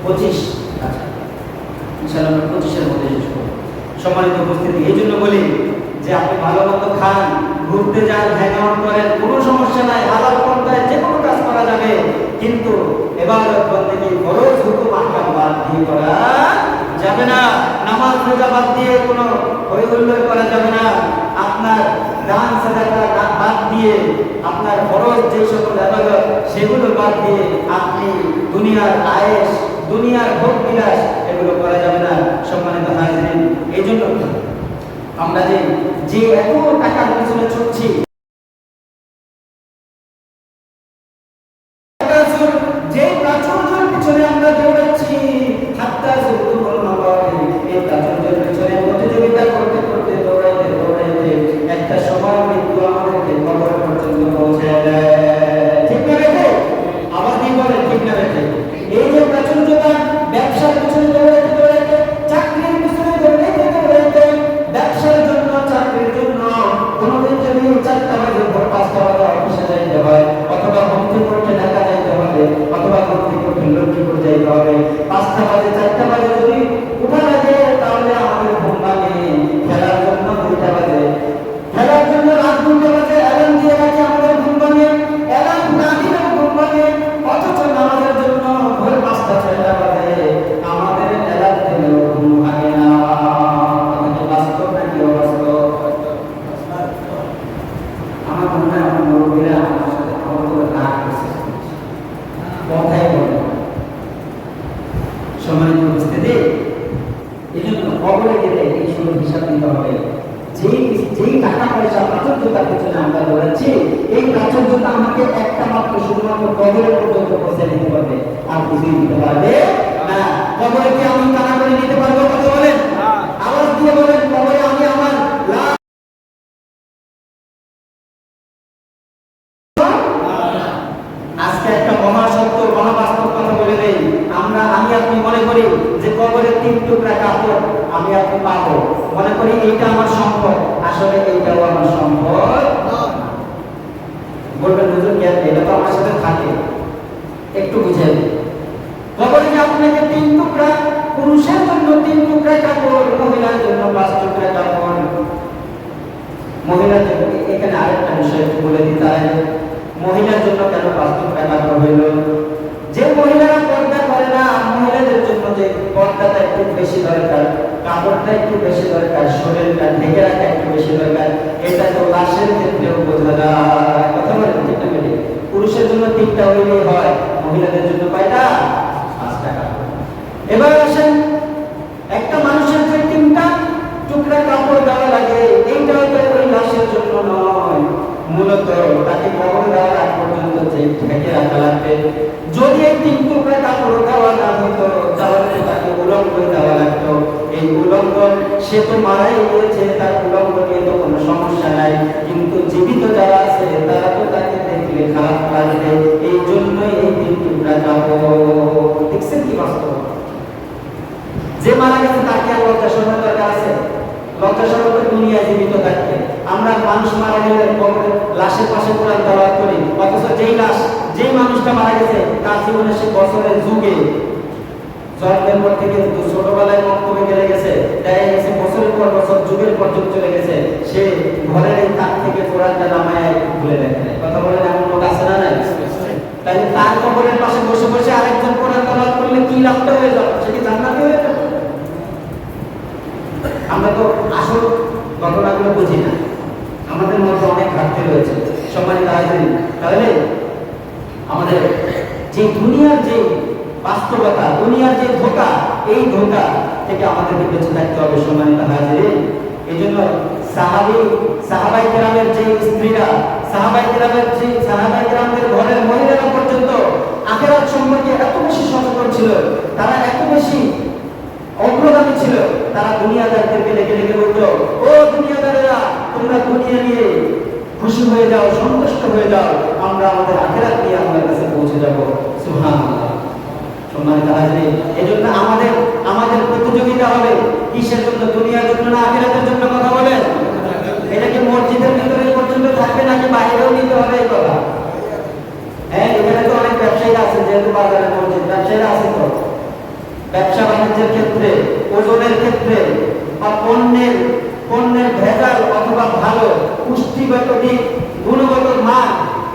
25। আচ্ছা, ইনশাআল্লাহ আমরা 25-এর মধ্যে শেষ করব। সম্মানিত উপস্থিতি, এই জন্য বলি যে আপনি ভালো মতো খান, ঘুরতে যান, হ্যাং আউট করেন, কোনো সমস্যা নাই, হালাল পন্থায় যে কোনো কাজ করা যাবে, কিন্তু ইবাদত বন্দেগী ফরজ হুকুম আহকাম বাদ দিয়ে করা যাবে না। নামাজ রোজা বাদ দিয়ে কোনো হই হুল্লোড় করা যাবে না। আপনার দান সাদাকা বাদ দিয়ে, আপনার ফরজ যে সকল ইবাদত সেগুলো বাদ দিয়ে আপনি দুনিয়ার আয়েশ, দুনিয়ার ভোগ বিলাস এগুলো করা যাবে না। সম্মানিত হাজিরিন, এই জন্য আমরা যে যে এত টাকার পিছনে ছুটছি, যে প্রাচুর্যের পিছনে আমরা দৌড়াচ্ছি, হাত্তা যুদ্ধুল নবাবে, এই প্রাচুর্যের পিছনে প্রতিযোগিতা করতে করতে দৌড়াইতে দৌড়াইতে একটা সময় মৃত্যু আমাদেরকে কবর পর্যন্ত পৌঁছে দেয়। ঠিক না বেঠে? আবার কি বলে ঠিক না বেঠে? এই যে প্রাচুর্যতা, ব্যবসার পিছনে দৌড়াইতে দৌড়াইতে, চাকরির পিছনে দৌড়াইতে দৌড়াইতে, ব্যবসার জন্য চাকরির জন্য কোনোদিন যদি 4টা বাজে ভোর 5টা বাজে অফিসে যাইতে হয়, অথবা ভর্তি করতে ঢাকা যাইতে হবে, অথবা ভর্তি করতে লক্ষ্মীপুর যাইতে হবে, 5টা বাজে 4টা বাজে যদি উঠা লাগে তাহলে আমাদের ঘুম ভাঙে। খেলার জন্য 2টা বাজে, খেলার জন্য রাত 2টা বাজে অ্যালার্ম দিয়ে রাখে, আমাদের ঘুম ভাঙে। অ্যালার্ম না দিলেও ঘুম ভাঙে, অথচ নামাজের জন্য ভোর 5টা 6টা বাজে আমাদের অ্যালার্ম দিলেও ঘুম ভাঙে না। আমাদের বাস্তব নাকি অবাস্তব? আমার মনে হয় আমার মুরব্বীরা আমার সাথে আমার উপর রাগ করছে, কথাই বলে। সম্মানিত উপস্থিতি, এই জন্য কবরে গেলে এই সব হিসাব দিতে হবে। যেই টাকা পয়সা প্রাচুর্যতার পিছনে আমরা দৌড়াচ্ছি, এই প্রাচুর্যতা আমাকে একটা মাত্র শুধুমাত্র কবরে পর্যন্ত পৌঁছে দিতে পারবে, আর কিছুই দিতে পারবে না। কবরে কি আমি টাকা করে নিতে পারবো? কথা বলেন, আওয়াজ দিয়ে বলেন, কবরে আমি আমার আজকে একটা মহাসত্য মহাবাস্তব কথা বলে দেই। আমি আপনি মনে করি যে কবরের 3 টুকরা কাপড় আমি আপনি পাবো, মনে করি এইটা আমার সম্পদ। আসলে এইটাও আমার সম্পদ। বলবেন হুজুর কেন? এটা তো আমার সাথে থাকে, একটু বুঝে দিই। কবরে যে আপনাকে 3 টুকরা, পুরুষের জন্য 3 টুকরা কাপড়, মহিলার জন্য 5 টুকরা কাপড়। মহিলার জন্য এখানে আরেকটা বিষয় একটু বলে দিই, তাই মহিলার জন্য কেন 5 টুকরা কাপড় হইল? যে মহিলারা পর্দা করে না, মহিলাদের জন্য যে পর্দাটা একটু বেশি দরকার, কাপড়টা একটু বেশি দরকার, শরীরটা ঢেকে রাখা একটু বেশি দরকার, এটা তো লাশের ক্ষেত্রেও বোঝা যায়। কথা বলেন ঠিক না? পুরুষের জন্য 3টা হইলেই হয়, মহিলাদের জন্য কয়টা? 5টা কাপড়। এবার আসেন, একটা মানুষের যে 3টা টুকরা কাপড় দেওয়া লাগে, এইটা হয়তো ওই লাশের জন্য নয়, মূলত তাকে কবর দেওয়ার আগ পর্যন্ত যে ঢেকে রাখা লাগবে। যদি এই 3 টুকরা কাপড় দেওয়া না হতো তাহলে তাকে উলঙ্গ দেওয়া লাগতো। এই উলঙ্গ, সে তো মারাই গিয়েছে, তার উলঙ্গ নিয়ে তো কোনো সমস্যা নাই, কিন্তু জীবিত যারা আছে তারা তো তাকে দেখলে খারাপ লাগবে। এই জন্যই এই 3 টুকরা কাপড়। দেখছেন কি বাস্তব? যে মারা গেছে তাকে আর লজ্জা শরমের দরকার আছে? লজ্জা শরম তো দুনিয়ায় জীবিত থাকতে। আমরা মানুষ মারা গেলে লাশের পাশে কোরআন তেলাওয়াত করি, অথচ যেই মানুষটা মারা গেছে তার জীবনে সে বছরের যুগে জন্মের পর থেকে ছোটবেলায় মক্তবে গেলে গেছে, দেখা গেছে বছরের পর বছর যুগের পর যুগ চলে গেছে, সে ঘরের এই তাক থেকে কোরআনটা নামায় ভুলে দেখে। কথা বলেন, এমন লোক আছে না? নাই? তাই তার কবরের পাশে বসে বসে আরেকজন কোরআন তেলাওয়াত করলে কি লাভটা হয়ে যাবে? সে কি জান্নাতি হয়ে যাবে? আমরা তো আসল ঘটনাগুলো বুঝি না, আমাদের মধ্যে অনেক ঘাটতি রয়েছে। সম্মানিত হাজিরিন, তাহলে আমাদের যে দুনিয়ার যে বাস্তবতা, দুনিয়ার যে ধোঁকা, এই ধোঁকা থেকে আমাদেরকে বেঁচে থাকতে হবে। সম্মানিত হাজিরিন, এই জন্য সাহাবাই কেরামের যে স্ত্রীরা, সাহাবাই কেরামদের ঘরের মহিলারা পর্যন্ত আখিরাত সম্পর্কে এত বেশি সচেতন ছিল, তারা এত বেশি অগ্রগামী ছিল, তারা দুনিয়াদারদেরকে ডেকে ডেকে বলতো, ও দুনিয়াদারেরা, তোমরা দুনিয়া নিয়ে খুশি হয়ে যাও, সন্তুষ্ট হয়ে যাও, আমরা আমাদের আখিরাত নিয়ে আল্লাহর কাছে পৌঁছে যাব। সুবহানাল্লাহ। সম্মানিত হাজিরিন, এজন্য আমাদের প্রতিযোগিতা হবে কিসের জন্য? দুনিয়ার জন্য না আখিরাতের জন্য? কথা বলেন, এটা কি মসজিদের ভিতরে পর্যন্ত থাকবে নাকি বাইরেও নিতে হবে এই কথা? হ্যাঁ, এখানে তো অনেক ব্যবসায়ীরা আছে, যেহেতু বাজারে মসজিদ, ব্যবসায়ীরা আছে তো ব্যবসা বাণিজ্যের ক্ষেত্রে, ওজনের ক্ষেত্রে, বা পণ্যের ভেজাল অথবা ভালো পুষ্টিগত দিক, গুণগত মান,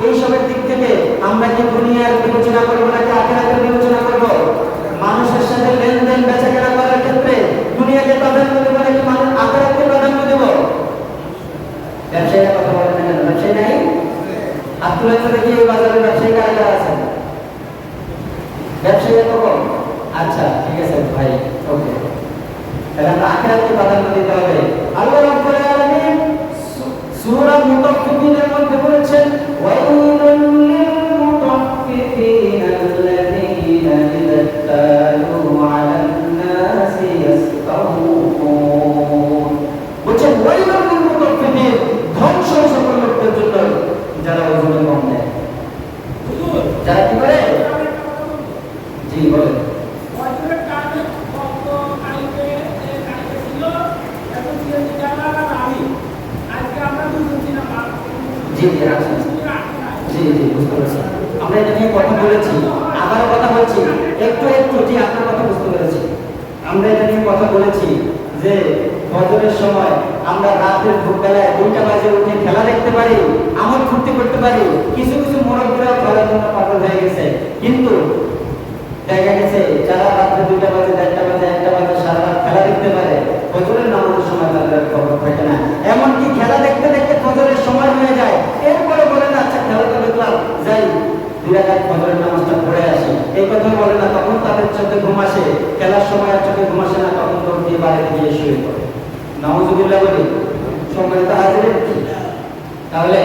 এইসবের দিক থেকে আমরা কি দুনিয়ার বিবেচনা করবো নাকি আখিরাতের বিবেচনা করবো? মানুষের সাথে লেনদেন বেচা কেনা করার ক্ষেত্রে দুনিয়াকে প্রাধান্য দেবো নাকি মানুষ আখিরাতকে প্রাধান্য দেবো? ব্যবসায়ীরা কথা বলেন না কেন? ব্যবসায়ী নাই? হাত তুলে তো দেখি এই বাজারে ব্যবসায়ী কারা আছেন? ব্যবসায়ী তো কম। আচ্ছা, ঠিক আছে ভাই, ওকে। তাহলে আমরা আখিরাতকে প্রাধান্য দিতে হবে। আল্লাহ রাব্বুল আলামিন জি জি আচ্ছা জি জি বুঝতে পারছি। আমরা এটা নিয়ে কথা বলেছি, আবার কথা বলছি, একটু একটু জি আপনার কথা বুঝতে পেরেছি। আমরা এটা নিয়ে কথা বলেছি যে ফজরের সময় আমরা রাতের ভোরবেলায় 2টা বাজে উঠে খেলা দেখতে পারি, আমল ফুর্তি করতে পারি। কিছু কিছু মুরব্বীরা খেলার জন্য পাগল হয়ে গেছে, কিন্তু দেখা গেছে যারা রাত্রে 2টা বাজে 1টা বাজে 1টা বাজে সারা রাত খেলা দেখতে পারে, ফজরের নামাজের সময় তাদের খবর থাকে না। এমনকি খেলা দেখতে দেখতে ফজরের সময় হয়ে যায়, এরপরে বলে না আচ্ছা খেলা তো দেখলাম যাই 2 রাকাত ফজরের নামাজটা পড়ে আসি, এই কথা বলে না। তখন তাদের চোখে ঘুম আসে, খেলার সময় আর চোখে ঘুম আসে না, তখন দৌড় দিয়ে বাড়িতে গিয়ে শুয়ে পড়ে। নাউজুবিল্লাহ বলি। সম্মানিত হাজিরিন, তাহলে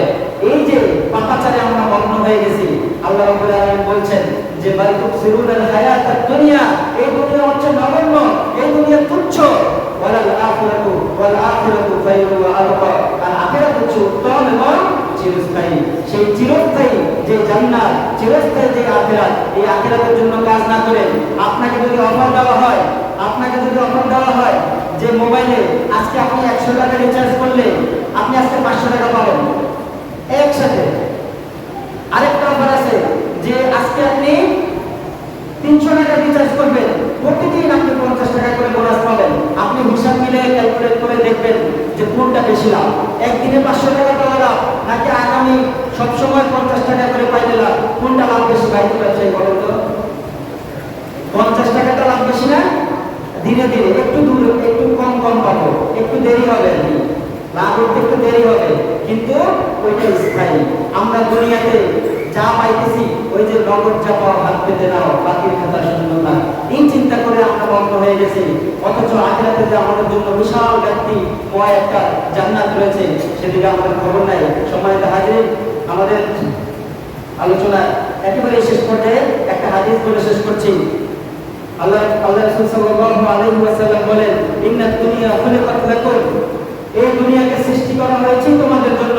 এই যে পাপাচারে আমরা মগ্ন হয়ে গেছি, আল্লাহ রাব্বুল আলামিন বলছেন যে বাল তুসিরুনাল হায়াতাদ দুনিয়া, এই দুনিয়া হচ্ছে নগণ্য, এই দুনিয়া তুচ্ছ। ওয়াল আখিরাতু খায়রুন ওয়া আবকা, আর আখিরাত হচ্ছে উত্তম এবং চিরস্থায়ী। সেই চিরস্থায়ী যে জান্নাত, চিরস্থায়ী যে আখিরাত, এই আখিরাতের জন্য কাজ না করে আপনাকে যদি অফার দেওয়া হয়, যে মোবাইলে আজকে আপনি 100 টাকা রিচার্জ করলে আপনি আজকে 500 টাকা পাবেন একসাথে। আরেকটা অফার আছে যে আজকে আপনি 300 টাকা রিচার্জ করবেন, প্রতিদিন আপনি 50 টাকা করে বোনাস পাবেন। আপনি হিসাব মিলে ক্যালকুলেট করে দেখবেন যে কোনটা বেশি লাভ, একদিনে 500 টাকা পাওয়া লাভ নাকি আগামী সবসময় 50 টাকা করে পাইলে লাভ, কোনটা লাভ বেশি? ভাই ব্যবসায়ী বলেন তো। 50 টাকাটা লাভ বেশি না? ধীরে ধীরে একটু দূর একটু কম কম পাবো, একটু দেরি হবে, লাভ করতে একটু দেরি হবে, কিন্তু ওইটা স্থায়ী। আমরা দুনিয়াতে যা পাইতেছি ওই যে নগদ যা পাওয়া হাত পেতে নাও, বাকির খাতা শূন্যতা, এই চিন্তা করে আমরা মগ্ন হয়ে গেছি। অথচ আখিরাতে যে আমাদের জন্য বিশাল ব্যক্তি একটা জান্নাত রয়েছে, সেদিকে আমাদের খবর নাই। সম্মানিত হাজির, আমাদের আলোচনা একেবারে শেষ পর্যায়ে একটা হাদিস বলে শেষ করছি। আল্লাহ রাসূল সাল্লাল্লাহু আলাইহি ওয়াসাল্লাম বলেন, ইন্নাদ দুনিয়া খুলিকাত লাকুম, এই দুনিয়াকে সৃষ্টি করা হয়েছে তোমাদের জন্য,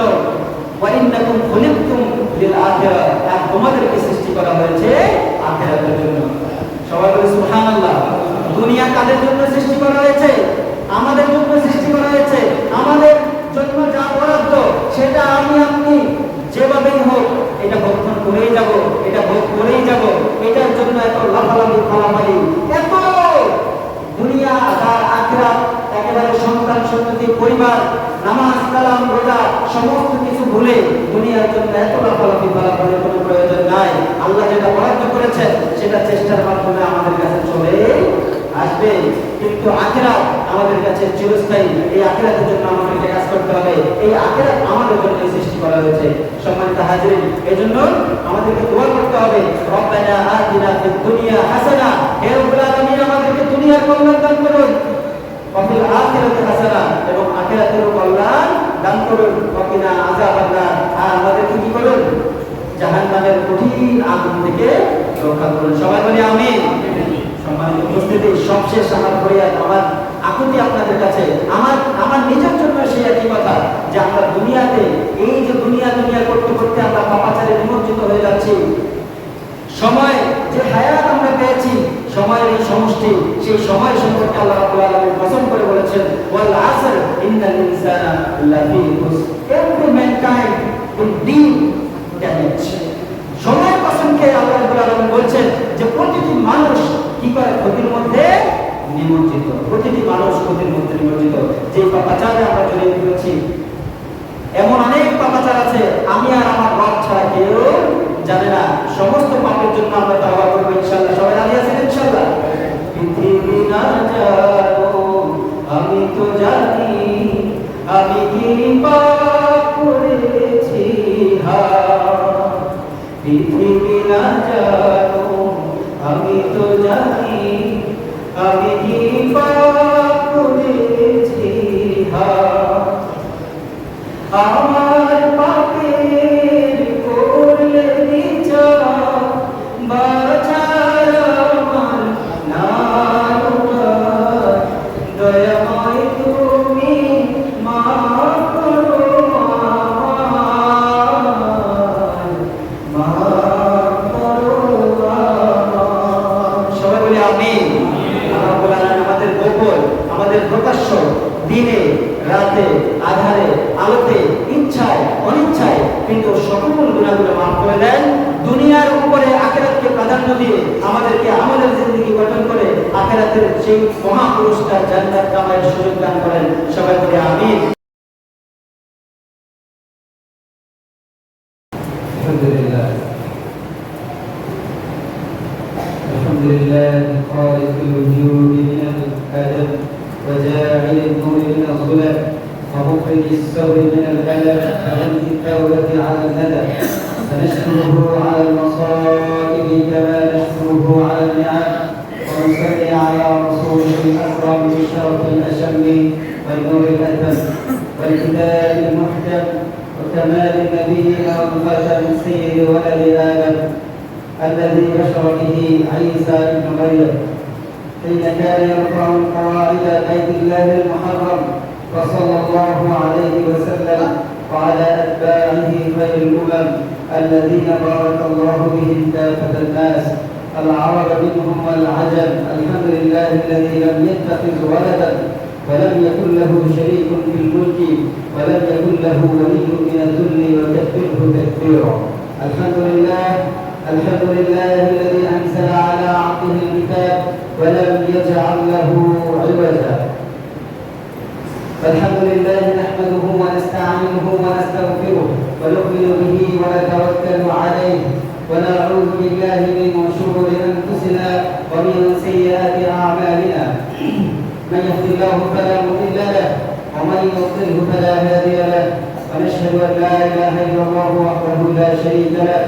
ওয়া ইন্নাকুম খুলিকতুম লিল আখিরাহ, আর তোমাদেরকে সৃষ্টি করা হয়েছে আখিরাতের জন্য। সবাই বলে সুবহানাল্লাহ। দুনিয়া কাদের জন্য সৃষ্টি করা হয়েছে? আমাদের জন্য সৃষ্টি করা হয়েছে। আমাদের জন্য যা বরাদ্দ সেটা আমি আপনি যেভাবেই হোক এটা ভক্ষণ করেই যাব, এটা ভোগ করেই যাব। এটার জন্য এত লাফালাফি ফালাফালি, এত দুনিয়া আর আখিরাত, একেবারে সন্তান সন্ততি পরিবার নামাজ কালাম রোজা সমস্ত কিছু ভুলে দুনিয়ার জন্য এত লাফালাফি ফালাফালির কোনো প্রয়োজন নাই। আল্লাহ যেটা বরাদ্দ করেছেন সেটা চেষ্টার মাধ্যমে আমাদের কাছে চলে আসবে, কিন্তু আখিরাত আমাদের কাছে চিরস্থায়ী। এই আখিরাতের জন্য আমাদেরকে কাজ করতে হবে, এই আখিরাত আমাদের জন্য সৃষ্টি করা হয়েছে। সম্মানিত হাজিরিন, এজন্য আমাদেরকে দোয়া করতে হবে, রব্বানা আতিনা ফিদ দুনিয়া হাসানা, হে রব্বুল আলামিন আমাদেরকে দুনিয়ার কল্যাণ দান করুন, ওয়া ফিল আখিরাতি হাসানা, এবং আখিরাতেরও কল্যাণ দান করুন, ওয়া কিনা আযাবান নার, আর আমাদেরকে কি করুন? জাহান্নামের কঠিন আগুন থেকে রক্ষা করুন। সবাই বলি আমিন। সম্মানিত উপস্থিতি, সবশেষ আমার ফরিয়াদ, আমার আকুতি আপনাদের কাছে, আমার নিজের জন্য সেই একই কথা যে আমরা দুনিয়াতে এই যে দুনিয়া করতে করতে আমরা পাপাচারে নিমজ্জিত হয়ে যাচ্ছি। সময় যে হায়াত আমরা পেয়েছি, সময়ের এই সমষ্টি, সেই সময় সম্পর্কে আল্লাহ রাব্বুল আলামিন কসম করে বলেছেন, ওয়াল আসর ইন্নাল ইনসানা লাফি খুসর, every mankind will be damage. সময়ের কসম খেয়ে আল্লাহ রাব্বুল আলামিন বলছেন যে প্রতিটি মানুষ কি করে? ক্ষতির মধ্যে নিমজ্জিত, প্রতিটি মানুষ ক্ষতির মধ্যে নিমজ্জিত। যে পাপাচারে আমরা জড়িয়ে পড়েছি, এমন অনেক পাপাচার আছে আমি আর আমার রব ছাড়া কেউ জানে না। সমস্ত পাপের জন্য আমরা তওবা করব ইনশাআল্লাহ। সবাই রাজি আছেন ইনশাআল্লাহ? পৃথিবী না জানো আমি তো জানি, আমি কি পাপ করেছি, পৃথিবী না জানো আমি তো জানি, আমি কি পাপ করেছি, আমার পাপের করলে বিচার, বাঁচার আমার নাম, দয়াময় তুমি মাফ করো আমায়, মাফ করো আমায়। সবাই বলি আমিন। আমাদের গোপন, আমাদের প্রকাশ্য, দিনে রাতে, আধারে, আলোতে, ইচ্ছায় অনিচ্ছায় কিন্তু সকল গুনাহগুলো মাফ করে দেন। দুনিয়ার উপরে আখিরাতকে প্রাধান্য দিয়ে আমাদেরকে আমাদের জিন্দেগি গঠন করে আখিরাতের সেই মহা পুরস্কার জান্নাত কামাইয়ের সুযোগ দান করেন। সবাই বলে আমিন। الحمد لله خالق الوجود من العدم وجاعل النور من الظلم ومخرج السوء من الألم ومنه التوبة على الندى فنشكره على المصائب كما نشكره على النعم ونصلي على رسوله الأكرم بشرف الأشم والنور الأتم والكتاب المحكم وكمال نبينا وخاتم سيد ولد آدم الذي بشر به عيسى ابن مريم حين كان يرفع القواعد بيت الله المحرم وصلى الله عليه وسلم وعلى أتباعه خير الأمم الذين بارك الله بهم كافة الناس العرب منهم والعجم. الحمد لله الذي لم يتخذ ولدا ولم يكن له شريك في الملك ولم يكن له ولي من الذل وكبره تكبيرا. الحمد لله الذي أنزل على عبده الكتاب ولم يجعل له عوجا. فالحمد لله نحمده ونستعينه ونستغفره ونؤمن به ونتوكل عليه ونعوذ بالله من شرور أنفسنا ومن سيئات أعمالنا. من يهد الله فلا مضل له ومن يضلل فلا هادي له ونشهد أن لا إله إلا الله وحده لا شريك له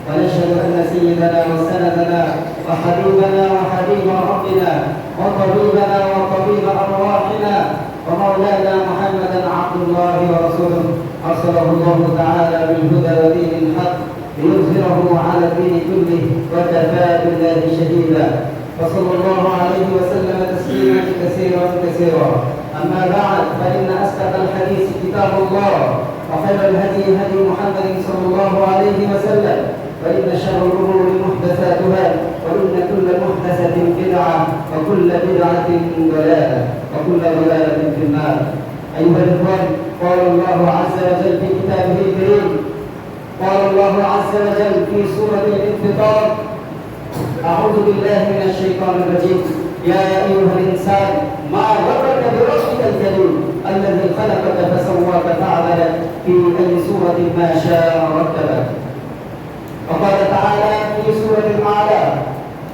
ونشهد أن سيدنا وسندنا وحبيبنا وحبيب ربنا وطبيبنا وطبيب أرواحنا ومولانا محمدا عبد الله ورسوله أرسله الله تعالى بالهدى ودين الحق ليظهره على الدين كله وكفى بالله شهيدا. وصلى الله عليه وسلم تسليما كثيرا. أما بعد فإن أصدق الحديث كتاب الله وخير الهدي هدي محمد صلى الله عليه وسلم وإن شر الأمور محدثاتها وإن كل محدثة بدعة وكل بدعة ضلالة وكل ضلالة في النار. أيها الإخوان، قال الله عز وجل في كتابه الكريم، قال الله عز وجل في سورة الانفطار: أعوذ بالله من الشيطان الرجيم. يا أيها الإنسان ما غرك بربك الكريم الذي خلقك فسواك فعدلك في أي سورة ما شاء ركبك. وقال تعالى في سورة الأعلى: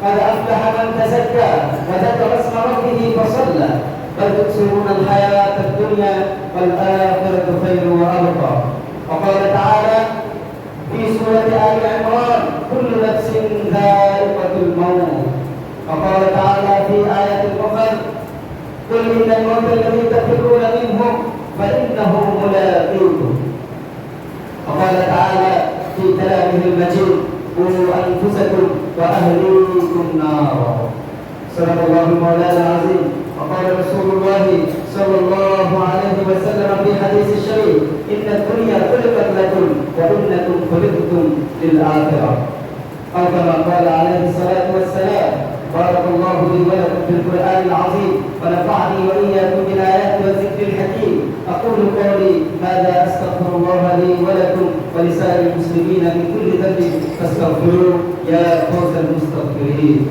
قد أفلح من تزكى وذكر اسم ربه فصلى بل تؤثرون الحياة الدنيا والآخرة خير وأبقى. وقال تعالى في سورة آل عمران: كل نفس ذائقة الموت. وقال تعالى في آية أخرى: قل إن الموت الذي تفرون منه فإنه ملاقيكم. وقال تعالى في كلامه المجيد: قوا أنفسكم وأهليكم نارا. صدق الله مولانا العظيم. وقال رسول الله صلى الله عليه وسلم في حديث الشريف: إن الدنيا خلقت لكم وإنكم خلقتم للآخرة. أو كما قال عليه الصلاة والسلام. بارك الله لي ولكم في القرآن العظيم ونفعني وإياكم بالآيات والذكر الحكيم. أقول قولي هذا أستغفر الله لي ولكم ولسائر المسلمين من كل ذنب فاستغفروه يا فوز المستغفرين.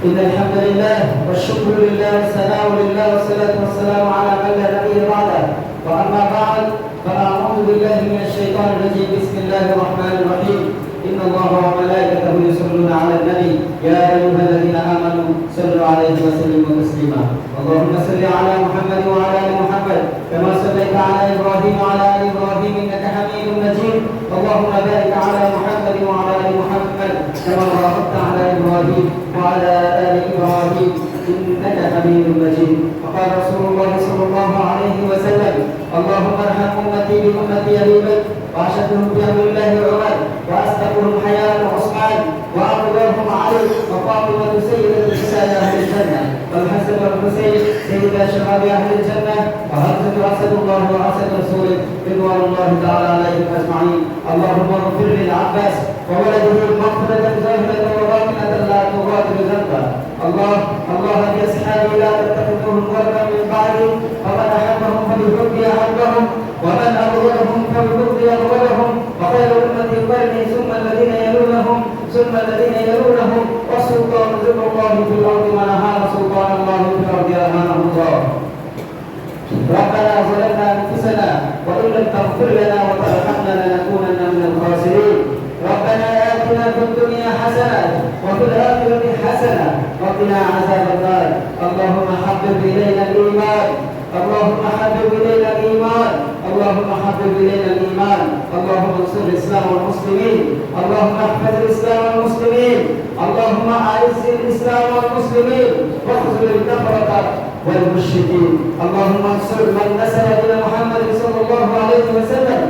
إن الحمد لله والشكر لله والثناء لله والصلاة والسلام على من لا نبي بعده. وأما بعد فأعوذ بالله من الشيطان الرجيم. بسم الله الرحمن الرحيم. إن الله وملائكته يصلون على النبي يا أيها الذين آمنوا صلوا عليه وسلموا تسليما. اللهم صل على محمد وعلى آل محمد كما صليت على إبراهيم وعلى آل إبراهيم إنك حميد مجيد. اللهم بارك على محمد وعلى آل محمد كما باركت على إبراهيم وعلى آل إبراهيم إنك حميد مجيد. وقال رسول الله صلى الله عليه وسلم: اللهم ارحم أمتي بأمتي أبي بكر وأشدهم بأمر الله عمر وأصدقهم حياء عثمان وأقدرهم علي وفاطمة سيدة نساء أهل الجنة والحسن والحسين سيدا شباب أهل الجنة وحفظة أسد الله وأسد رسوله رضوان الله تعالى عليهم أجمعين. اللهم اغفر للعباس وولده مغفرة ظاهرة وباطنة لا الله بأصحابي لا تتخذوهم غرا من بعدي فمن أحبهم فبحبي أحبهم ومن أبغضهم فببغضي أبغضهم وخير أمتي قرني ثم الذين يلونهم ثم الذين يلونهم والسلطان ذكر الله في الأرض من أهان سلطان الله في الأرض أهانه الله. ربنا ظلمنا أنفسنا وإن لم تغفر لنا وترحمنا لنكونن من الخاسرين. ربنا آتنا في الدنيا حسنة وفي الآخرة حسنة وقنا عذاب النار. اللهم حبب إلينا الإيمان اللهم حبب إلينا الإيمان اللهم حبب إلينا الإيمان. اللهم انصر الإسلام والمسلمين. اللهم احفظ الإسلام والمسلمين. اللهم أعز الإسلام والمسلمين واخذل الكفرة والمشركين. اللهم انصر من نسب إلى محمد صلى الله عليه وسلم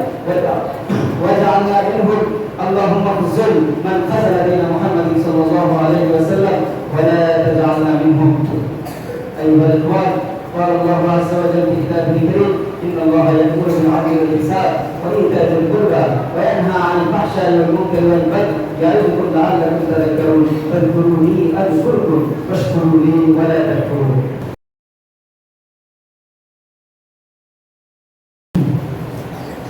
واجعلنا منهم. اللهم اخذل من خذل بين محمد صلى الله عليه وسلم ولا تجعلنا منهم. أيها الإخوان، قال الله عز وجل في كتابه الكريم: إن الله يأمر بالعدل والإحسان وإيتاء ذي القربى وينهى عن الفحشاء والمنكر والبغي يعظكم لعلكم تذكرون. فاذكروني أذكركم واشكروا لي ولا تكفرون.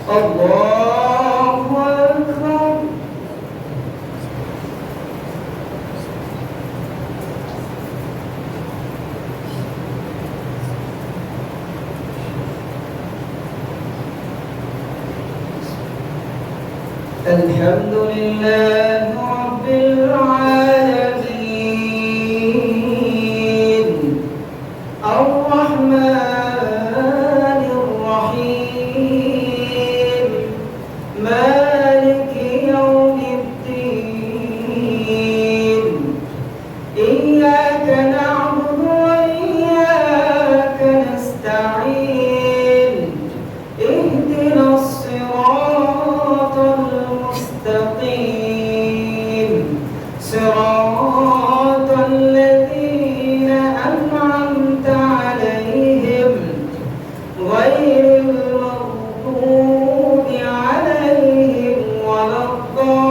الله أكبر. الحمد لله رب العالمين الرحمن الرحيم مالك يوم الدين إياك نعبد وإياك نستعين اهدنا الصراط المستقيم صراط الذين أنعمت عليهم غير المغضوب عليهم ولا الضالين.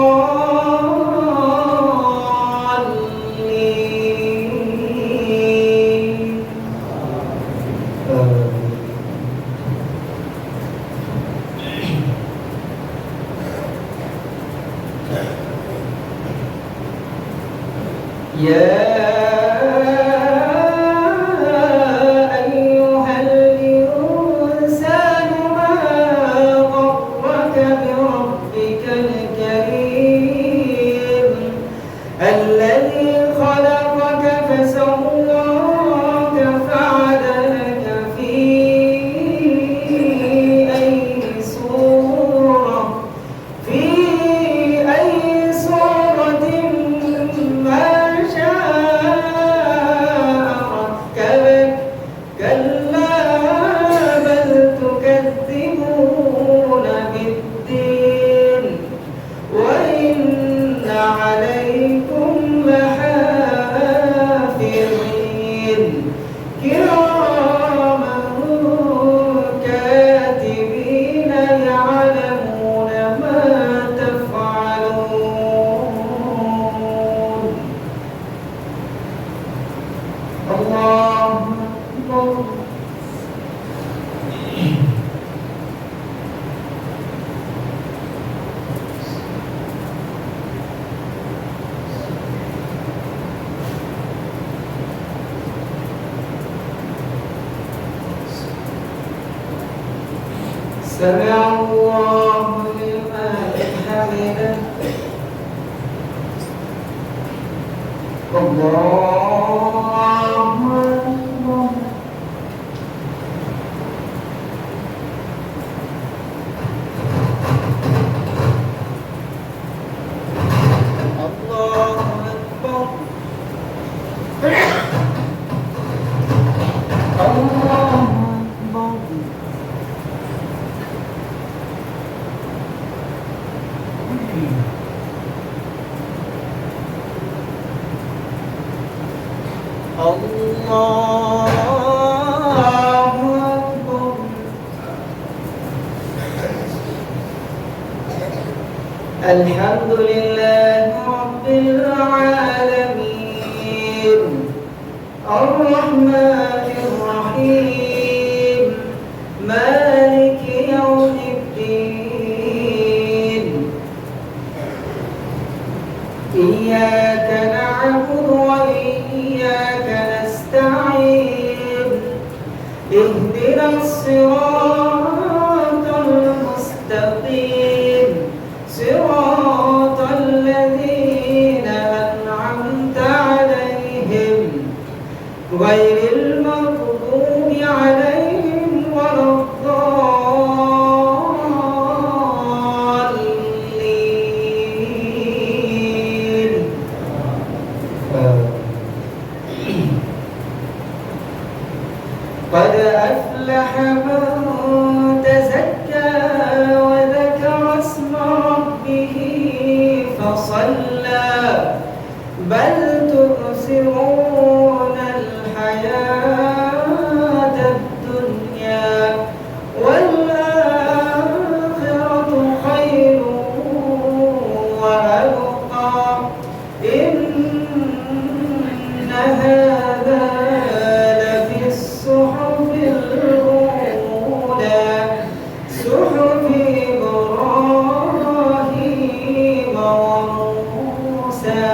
يا أيها الإنسان ما غرك بربك الكريم الذي خلقك فسواك فعدلك في أي صورة ما ركبك كلا بل تكذبون بالدين وإن عليكم لحافظين كراما كاتبين يعلمون ما تفعلون. الله أكبر. سمع الله لمن حمده. الله أكبر. الله أكبر. الله أكبر. الله أكبر. الحمد لله رب العالمين الرحمن الرحيم مالك يوم الدين إياك نعبد وإياك نستعين اهدنا الصراط المستقيم صراط الذين أنعمت عليهم غير المغضوب عليهم ولا الضالين. قد أفلح من تزكى وذكر اسم ربه فصلى بل تؤثرون الحياة الدنيا والآخرة خير وأبقى إن هذا لفي الصحف الأولى صحف إبراهيم وموسى